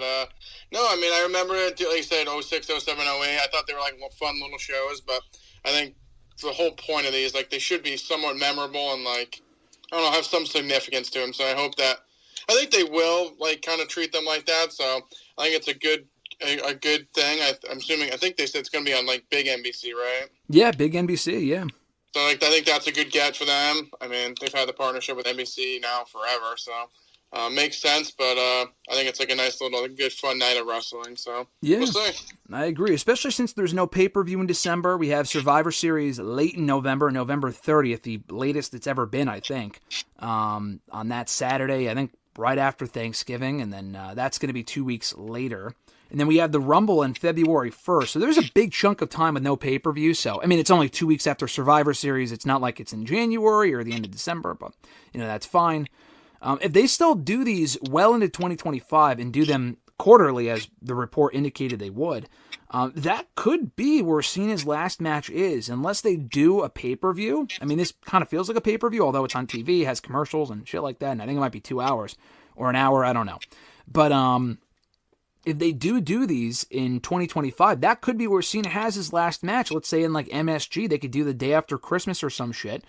no, I mean, I remember it, like you said, 06, 07, 08. I thought they were, like, fun little shows. But I think the whole point of these, like, they should be somewhat memorable and, like, I don't know, have some significance to them. So I think they will, like, kind of treat them like that. So I think it's a good thing. I think they said it's going to be on, like, big NBC, right? Yeah, big NBC, yeah. So, like, I think that's a good get for them. I mean, they've had the partnership with NBC now forever, so makes sense. But I think it's like a nice little, good, fun night of wrestling. So yeah, we'll see. I agree, especially since there's no pay-per-view in December. We have Survivor Series late in November 30th, the latest it's ever been, I think, on that Saturday. I think right after Thanksgiving, and then that's going to be 2 weeks later. And then we have the Rumble on February 1st. So there's a big chunk of time with no pay-per-view. So, I mean, it's only 2 weeks after Survivor Series. It's not like it's in January or the end of December, but, that's fine. If they still do these well into 2025 and do them quarterly, as the report indicated they would, that could be where Cena's last match is, unless they do a pay-per-view. I mean, this kind of feels like a pay-per-view, although it's on TV, has commercials and shit like that, and I think it might be 2 hours or an hour, I don't know. But, if they do these in 2025, that could be where Cena has his last match. Let's say in like MSG, they could do the day after Christmas or some shit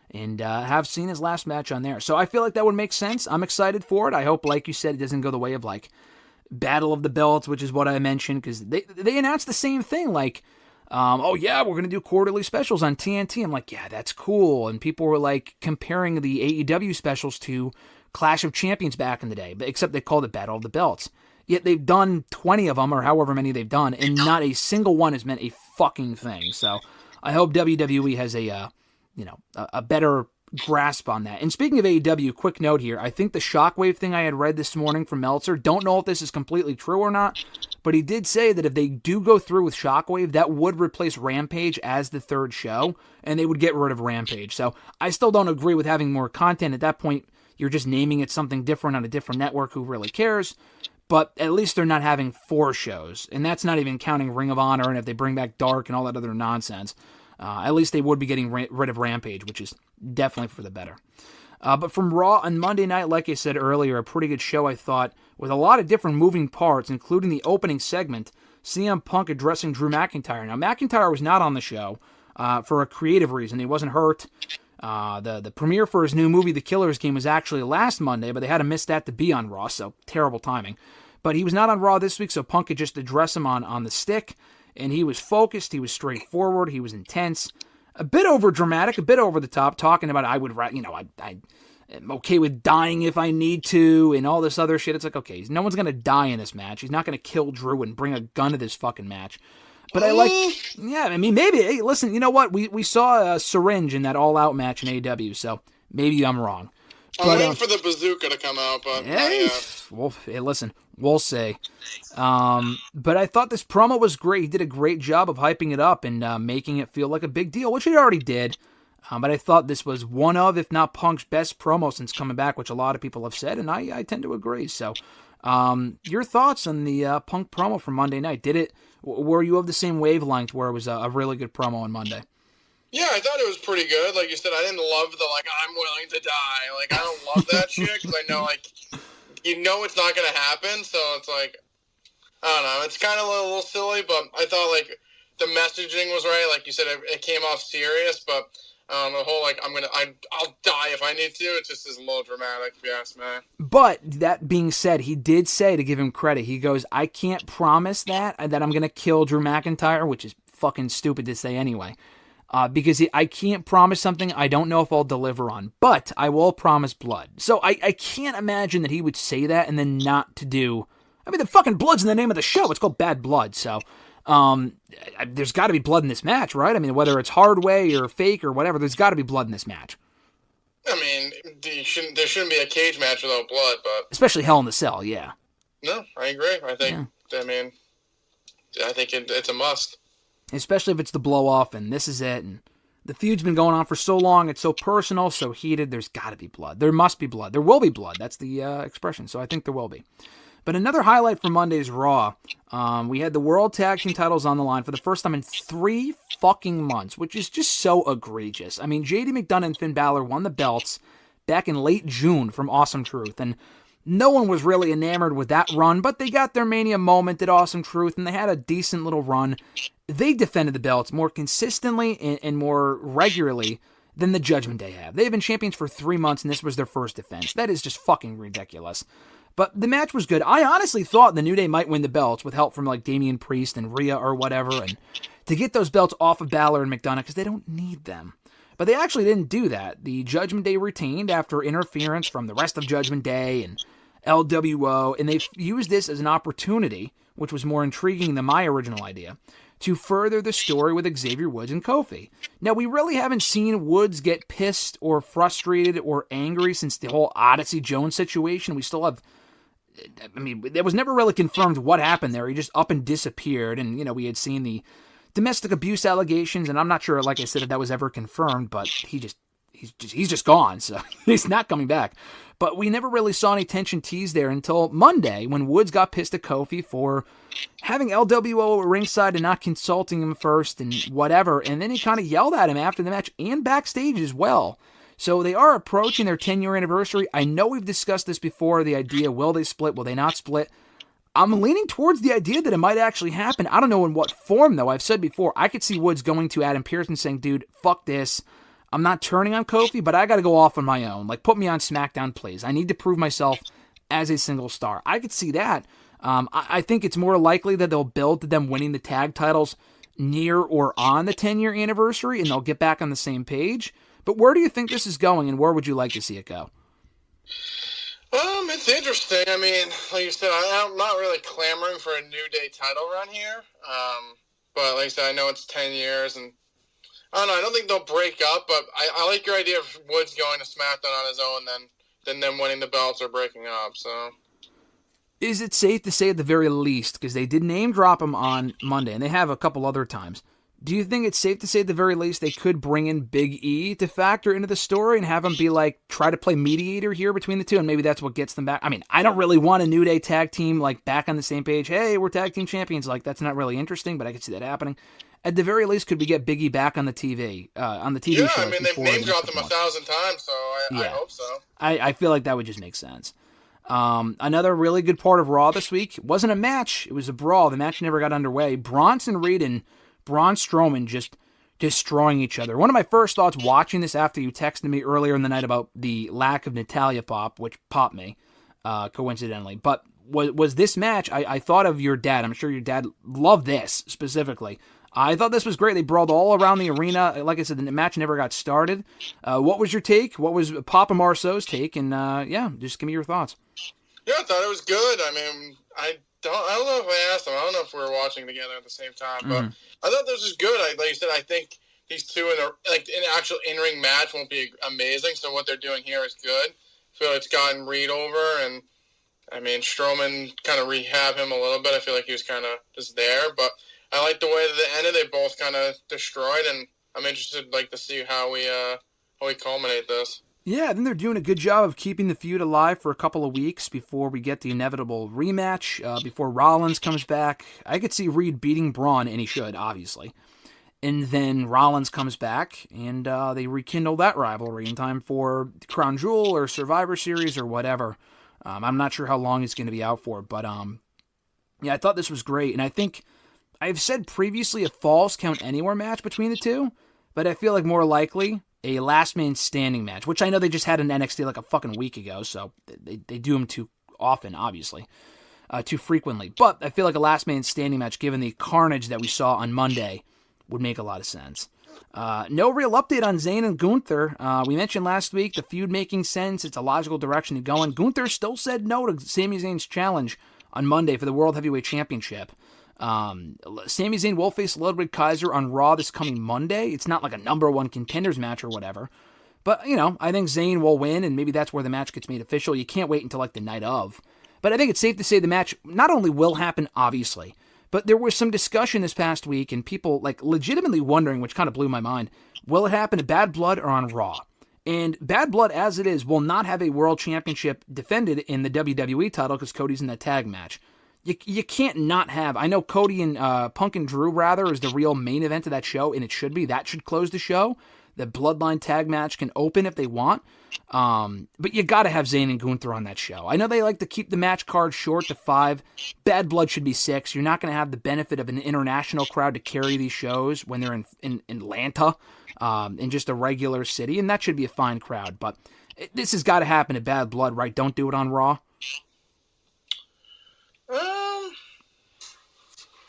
and have Cena's last match on there. So I feel like that would make sense. I'm excited for it. I hope, like you said, it doesn't go the way of like Battle of the Belts, which is what I mentioned, because they announced the same thing. Like, oh yeah, we're going to do quarterly specials on TNT. I'm like, yeah, that's cool. And people were like comparing the AEW specials to Clash of Champions back in the day, but except they called it Battle of the Belts. Yet they've done 20 of them, or however many they've done, and not a single one has meant a fucking thing. So I hope WWE has a better grasp on that. And speaking of AEW, quick note here, I think the Shockwave thing I had read this morning from Meltzer, don't know if this is completely true or not, but he did say that if they do go through with Shockwave, that would replace Rampage as the third show, and they would get rid of Rampage. So I still don't agree with having more content. At that point, you're just naming it something different on a different network. Who really cares? But at least they're not having 4 shows, and that's not even counting Ring of Honor, and if they bring back Dark and all that other nonsense, at least they would be getting rid of Rampage, which is definitely for the better. But from Raw on Monday night, like I said earlier, a pretty good show, I thought, with a lot of different moving parts, including the opening segment, CM Punk addressing Drew McIntyre. Now, McIntyre was not on the show for a creative reason. He wasn't hurt. The premiere for his new movie, The Killer's Game, was actually last Monday, but they had to miss that to be on Raw, so terrible timing. But he was not on Raw this week, so Punk could just address him on the stick, and he was focused, he was straightforward, he was intense. A bit over dramatic, a bit over the top, talking about I'm okay with dying if I need to, and all this other shit. It's like, okay, no one's gonna die in this match. He's not gonna kill Drew and bring a gun to this fucking match. But maybe. Hey, listen, you know what? We saw a syringe in that all-out match in AEW, so maybe I'm wrong. I'm waiting for the bazooka to come out, but listen, we'll see. But I thought this promo was great. He did a great job of hyping it up and making it feel like a big deal, which he already did. But I thought this was one of, if not Punk's best promo since coming back, which a lot of people have said, and I tend to agree. So, your thoughts on the Punk promo from Monday night? Were you of the same wavelength where it was a really good promo on Monday? Yeah, I thought it was pretty good. Like you said, I didn't love the, I'm willing to die. Like, I don't love that shit because I know, it's not going to happen. So it's like, I don't know. It's kind of a little silly, but I thought, the messaging was right. Like you said, it came off serious, but the whole, I'll die if I need to. It just is a little dramatic, if you ask me. But that being said, he did say, to give him credit, he goes, I can't promise that I'm going to kill Drew McIntyre, which is fucking stupid to say anyway. Because I can't promise something I don't know if I'll deliver on, but I will promise blood. So I can't imagine that he would say that and then not to do... I mean, the fucking blood's in the name of the show. It's called Bad Blood, so... there's got to be blood in this match, right? I mean, whether it's hard way or fake or whatever, there's got to be blood in this match. I mean, there shouldn't be a cage match without blood, but... Especially Hell in the Cell, yeah. No, I agree. I think, it's a must. Especially if it's the blow-off, and this is it, and the feud's been going on for so long, it's so personal, so heated, there's got to be blood. There must be blood. There will be blood. That's the expression, so I think there will be. But another highlight from Monday's Raw, we had the World Tag Team titles on the line for the first time in 3 fucking months, which is just so egregious. I mean, JD McDonough and Finn Balor won the belts back in late June from Awesome Truth, and no one was really enamored with that run, but they got their Mania moment at Awesome Truth, and they had a decent little run. They defended the belts more consistently and more regularly than the Judgment Day have. They've been champions for 3 months, and this was their first defense. That is just fucking ridiculous. But the match was good. I honestly thought the New Day might win the belts with help from Damian Priest and Rhea or whatever, and to get those belts off of Balor and McDonough because they don't need them. But they actually didn't do that. The Judgment Day retained after interference from the rest of Judgment Day and LWO, and they used this as an opportunity, which was more intriguing than my original idea, to further the story with Xavier Woods and Kofi. Now, we really haven't seen Woods get pissed or frustrated or angry since the whole Odyssey Jones situation. We still have... I mean, it was never really confirmed what happened there. He just up and disappeared, and, we had seen the domestic abuse allegations, and I'm not sure, like I said, if that was ever confirmed, but he's just gone, so he's not coming back. But we never really saw any tension teased there until Monday, when Woods got pissed at Kofi for having LWO at ringside and not consulting him first and whatever, and then he kind of yelled at him after the match and backstage as well. So they are approaching their 10-year anniversary. I know we've discussed this before, the idea, will they split, will they not split? I'm leaning towards the idea that it might actually happen. I don't know in what form, though. I've said before, I could see Woods going to Adam Pearce and saying, dude, fuck this. I'm not turning on Kofi, but I got to go off on my own. Put me on SmackDown, please. I need to prove myself as a single star. I could see that. I think it's more likely that they'll build to them winning the tag titles near or on the 10-year anniversary, and they'll get back on the same page. But where do you think this is going, and where would you like to see it go? It's interesting. I mean, like you said, I'm not really clamoring for a New Day title run here. But like I said, I know it's 10 years, and I don't know. I don't think they'll break up, but I like your idea of Woods going to SmackDown on his own, than them winning the belts or breaking up. So, is it safe to say at the very least, because they did name drop him on Monday, and they have a couple other times, do you think it's safe to say at the very least they could bring in Big E to factor into the story and have him be try to play mediator here between the two, and maybe that's what gets them back? I mean, I don't really want a New Day tag team back on the same page. Hey, we're tag team champions. That's not really interesting, but I could see that happening. at the very least, could we get Biggie back on the TV show? Yeah, I mean, they've name dropped him 1,000 times, so I hope so. I feel like that would just make sense. Another really good part of Raw this week wasn't a match. It was a brawl. The match never got underway. Bronson Reed and Braun Strowman just destroying each other. One of my first thoughts watching this after you texted me earlier in the night about the lack of Natalya pop, which popped me, coincidentally. But was this match, I thought of your dad. I'm sure your dad loved this specifically. I thought this was great. They brawled all around the arena. Like I said, the match never got started. What was your take? What was Papa Marceau's take? And just give me your thoughts. Yeah, I thought it was good. I mean, I don't know if I asked him. I don't know if we were watching together at the same time, but I thought this was good. Like you said, I think these two in an actual in-ring match won't be amazing. So what they're doing here is good. I feel it's gotten Reed over, and I mean Strowman kind of rehab him a little bit. I feel like he was kind of just there, but I like the way that they ended. They both kind of destroyed, and I'm interested to see how we culminate this. Yeah, I think they're doing a good job of keeping the feud alive for a couple of weeks before we get the inevitable rematch, before Rollins comes back. I could see Reed beating Braun, and he should, obviously. And then Rollins comes back, and they rekindle that rivalry in time for Crown Jewel or Survivor Series or whatever. I'm not sure how long it's going to be out for, but I thought this was great. And I think I've said previously a Falls Count Anywhere match between the two, but I feel like more likely a last man standing match, which I know they just had in NXT like a fucking week ago, so they do them too often, obviously, too frequently. But I feel like a last man standing match, given the carnage that we saw on Monday, would make a lot of sense. No real update on Zayn and Gunther. We mentioned last week the feud making sense. It's a logical direction to go in. Gunther still said no to Sami Zayn's challenge on Monday for the World Heavyweight Championship. Sami Zayn will face Ludwig Kaiser on Raw this coming Monday. It's not like a number one contenders match or whatever. But, I think Zayn will win, and maybe that's where the match gets made official. You can't wait until like the night of. But I think it's safe to say the match not only will happen, obviously, but there was some discussion this past week and people like legitimately wondering, which kind of blew my mind, will it happen at Bad Blood or on Raw? And Bad Blood, as it is, will not have a world championship defended in the WWE title because Cody's in that tag match. You can't not have. I know Cody and Punk and Drew, rather, is the real main event of that show, and it should be. That should close the show. The Bloodline tag match can open if they want. But you got to have Zayn and Gunther on that show. I know they like to keep the match card short to 5. Bad Blood should be 6. You're not going to have the benefit of an international crowd to carry these shows when they're in Atlanta, in just a regular city, and that should be a fine crowd. But this has got to happen at Bad Blood, right? Don't do it on Raw.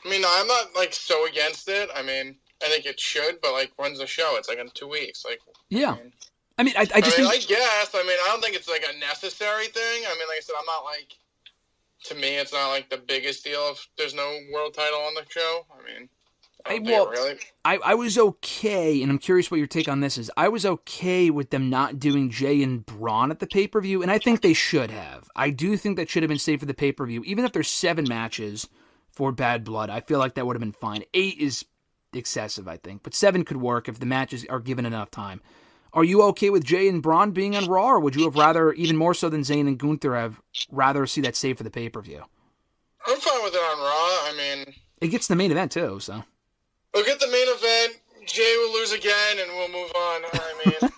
I mean, I'm not so against it. I mean, I think it should, but when's the show? It's in 2 weeks. Yeah. I guess. I don't think it's a necessary thing. I mean, like I said, I'm not to me, it's not the biggest deal if there's no world title on the show. I mean, I was okay, and I'm curious what your take on this is. I was okay with them not doing Jay and Braun at the pay-per-view, and I think they should have. I do think that should have been saved for the pay-per-view. Even if there's 7 matches for Bad Blood, I feel like that would have been fine. 8 is excessive, I think, but 7 could work if the matches are given enough time. Are you okay with Jay and Braun being on Raw, or would you have rather, even more so than Zayn and Gunther, have rather see that saved for the pay-per-view? I'm fine with it on Raw. I mean, it gets the main event too, so. We'll get the main event. Jay will lose again, and we'll move on. I mean,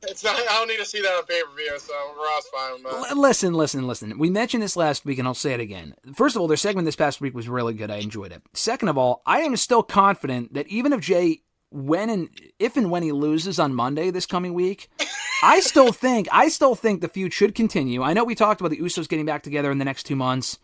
it's not. I don't need to see that on pay-per-view, so Raw's fine with that. Listen. We mentioned this last week, and I'll say it again. First of all, their segment this past week was really good. I enjoyed it. Second of all, I am still confident that even if Jay, if and when he loses on Monday this coming week, I still think the feud should continue. I know we talked about the Usos getting back together in the next 2 months.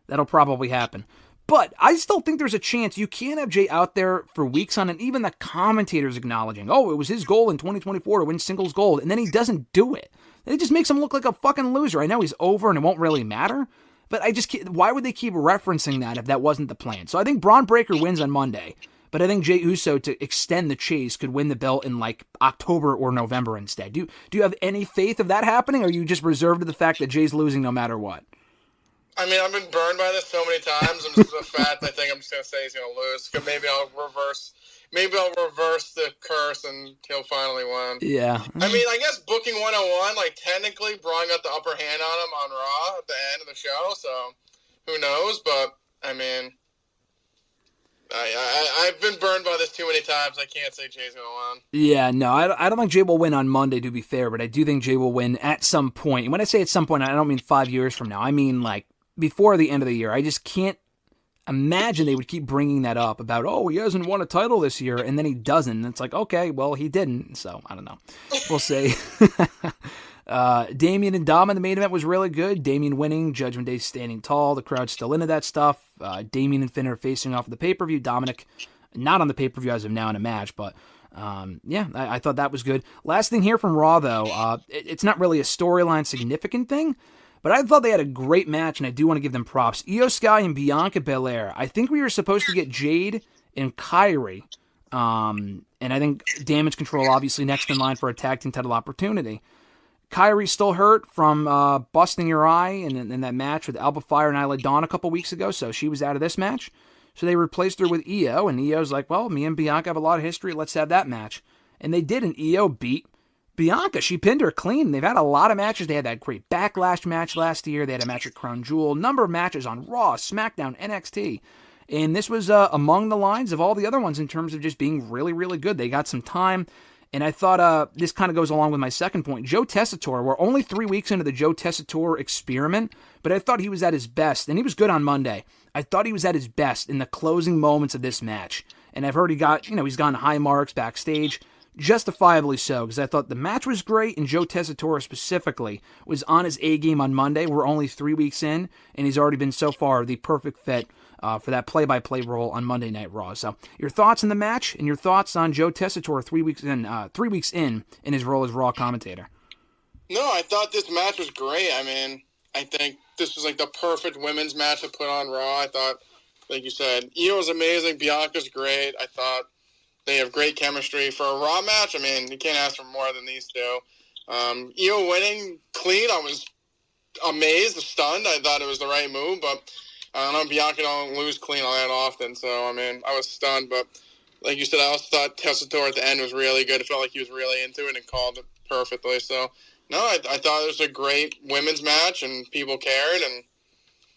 That'll probably happen. But I still think there's a chance you can't have Jay out there for weeks on, and even the commentators acknowledging, it was his goal in 2024 to win singles gold, and then he doesn't do it. It just makes him look like a fucking loser. I know he's over and it won't really matter, but why would they keep referencing that if that wasn't the plan? So I think Braun Breaker wins on Monday, but I think Jey Uso, to extend the chase, could win the belt in October or November instead. Do you have any faith of that happening, or are you just reserved to the fact that Jay's losing no matter what? I mean, I've been burned by this so many times. I'm just a fact. I think I'm just gonna say he's gonna lose. Cause maybe I'll reverse the curse and he'll finally win. Yeah. I mean, I guess booking 101, technically Braun got the upper hand on him on Raw at the end of the show. So who knows? But I mean, I've been burned by this too many times. I can't say Jay's going to win. Yeah, no, I don't think Jay will win on Monday, to be fair, but I do think Jay will win at some point. And when I say at some point, I don't mean 5 years from now. I mean, like, before the end of the year. I just can't imagine they would keep bringing that up about, oh, he hasn't won a title this year, and then he doesn't. And it's like, okay, well, he didn't, so I don't know. We'll see. Damian and Dom in the main event was really good. Damian winning, Judgment Day standing tall. The crowd's still into that stuff. Damian and Finn are facing off of the pay-per-view. Dominic not on the pay-per-view as of now in a match, but I thought that was good. Last thing here from Raw, though, it's not really a storyline significant thing, but I thought they had a great match, and I do want to give them props. Io Sky and Bianca Belair. I think we were supposed to get Jade and Kairi, and I think Damage Control obviously next in line for a tag team title opportunity. Kairi's still hurt from busting her eye in that match with Alba Fire and Isla Dawn a couple weeks ago, so she was out of this match. So they replaced her with Io, and Io's like, well, me and Bianca have a lot of history, let's have that match. And they did, and Io beat Bianca. She pinned her clean. They've had a lot of matches. They had that great Backlash match last year. They had a match at Crown Jewel. Number of matches on Raw, SmackDown, NXT. And this was among the lines of all the other ones in terms of just being really, really good. They got some time. And I thought this kind of goes along with my second point. Joe Tessitore, we're only 3 weeks into the Joe Tessitore experiment, but I thought he was at his best, and he was good on Monday. I thought he was at his best in the closing moments of this match. And I've heard he's gotten high marks backstage, justifiably so, because I thought the match was great, and Joe Tessitore specifically was on his A-game on Monday. We're only 3 weeks in, and he's already been so far the perfect fit for that play-by-play role on Monday Night Raw. So your thoughts on the match and your thoughts on Joe Tessitore 3 weeks in his role as Raw commentator. No, I thought this match was great. I mean, I think this was like the perfect women's match to put on Raw. I thought, like you said, Io was amazing. Bianca's great. I thought they have great chemistry. For a Raw match, I mean, you can't ask for more than these two. Io winning clean, I was amazed, stunned. I thought it was the right move, but I don't know, Bianca don't lose clean all that often, so, I mean, I was stunned, but like you said, I also thought Tessitore at the end was really good. It felt like he was really into it and called it perfectly, so, no, I thought it was a great women's match, and people cared, and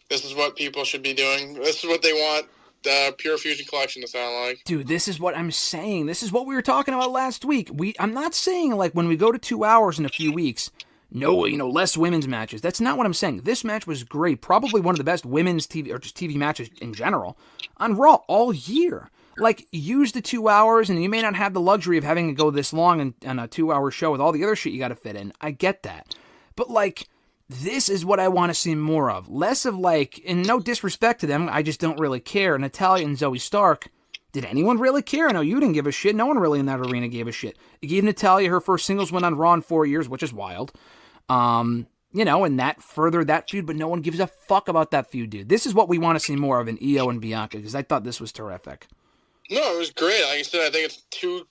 this is what people should be doing. This is what they want the Pure Fusion Collection to sound like. Dude, this is what I'm saying. This is what we were talking about last week. I'm not saying, like, when we go to 2 hours in a few weeks, no, less women's matches. That's not what I'm saying. This match was great. Probably one of the best women's TV, or just TV matches in general, on Raw all year. Like, use the 2 hours, and you may not have the luxury of having to go this long on a 2 hour show with all the other shit you got to fit in. I get that. But, like, this is what I want to see more of. Less of, like, and no disrespect to them, I just don't really care. Natalya and Zoe Stark, did anyone really care? No, you didn't give a shit. No one really in that arena gave a shit. You gave Natalya her first singles win on Raw in 4 years, which is wild. And that furthered that feud, but no one gives a fuck about that feud, dude. This is what we want to see more of in Io and Bianca, because I thought this was terrific. No, it was great. Like I said, I think it's two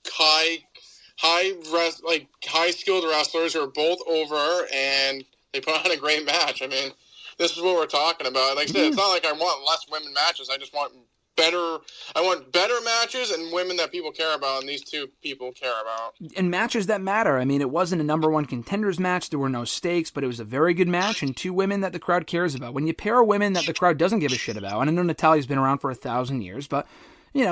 high-skilled wrestlers who are both over, and they put on a great match. I mean, this is what we're talking about. Like I said, it's not like I want less women matches. I just want better matches and women that people care about, and these two people care about. And matches that matter. I mean, it wasn't a number one contenders match. There were no stakes, but it was a very good match, and two women that the crowd cares about. When you pair women that the crowd doesn't give a shit about, and I know Natalya's been around for 1,000 years, but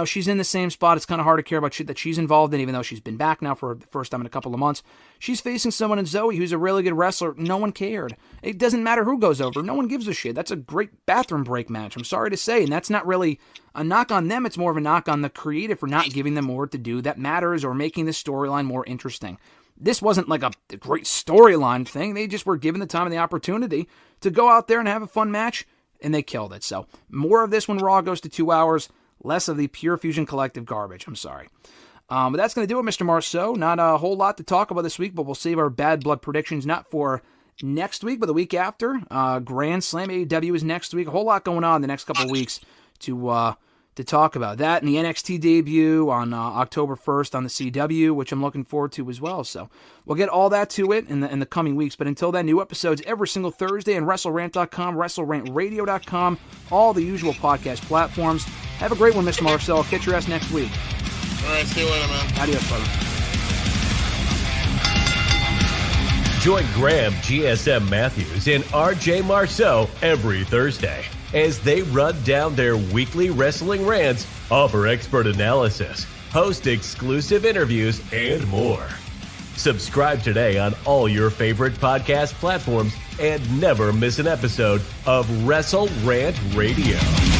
she's in the same spot. It's kind of hard to care about shit that she's involved in, even though she's been back now for the first time in a couple of months. She's facing someone in Zoe who's a really good wrestler. No one cared. It doesn't matter who goes over. No one gives a shit. That's a great bathroom break match, I'm sorry to say, and that's not really a knock on them. It's more of a knock on the creative for not giving them more to do that matters or making the storyline more interesting. This wasn't like a great storyline thing. They just were given the time and the opportunity to go out there and have a fun match, and they killed it. So more of this when Raw goes to 2 hours. Less of the Pure Fusion Collective garbage. I'm sorry. But that's going to do it, Mr. Marceau. Not a whole lot to talk about this week, but we'll save our bad blood predictions not for next week, but the week after. Grand Slam AEW is next week. A whole lot going on the next couple of weeks to talk about. That and the NXT debut on October 1st on the CW, which I'm looking forward to as well. So we'll get all that to it in the coming weeks. But until then, new episodes every single Thursday on WrestleRant.com, WrestleRantRadio.com, all the usual podcast platforms. Have a great one, Mr. Marceau. I'll catch your ass next week. All right, see you later, man. Adios, brother. Join Graham, GSM Matthews, and RJ Marceau every Thursday as they run down their weekly wrestling rants, offer expert analysis, host exclusive interviews, and more. Subscribe today on all your favorite podcast platforms and never miss an episode of WrestleRant Radio.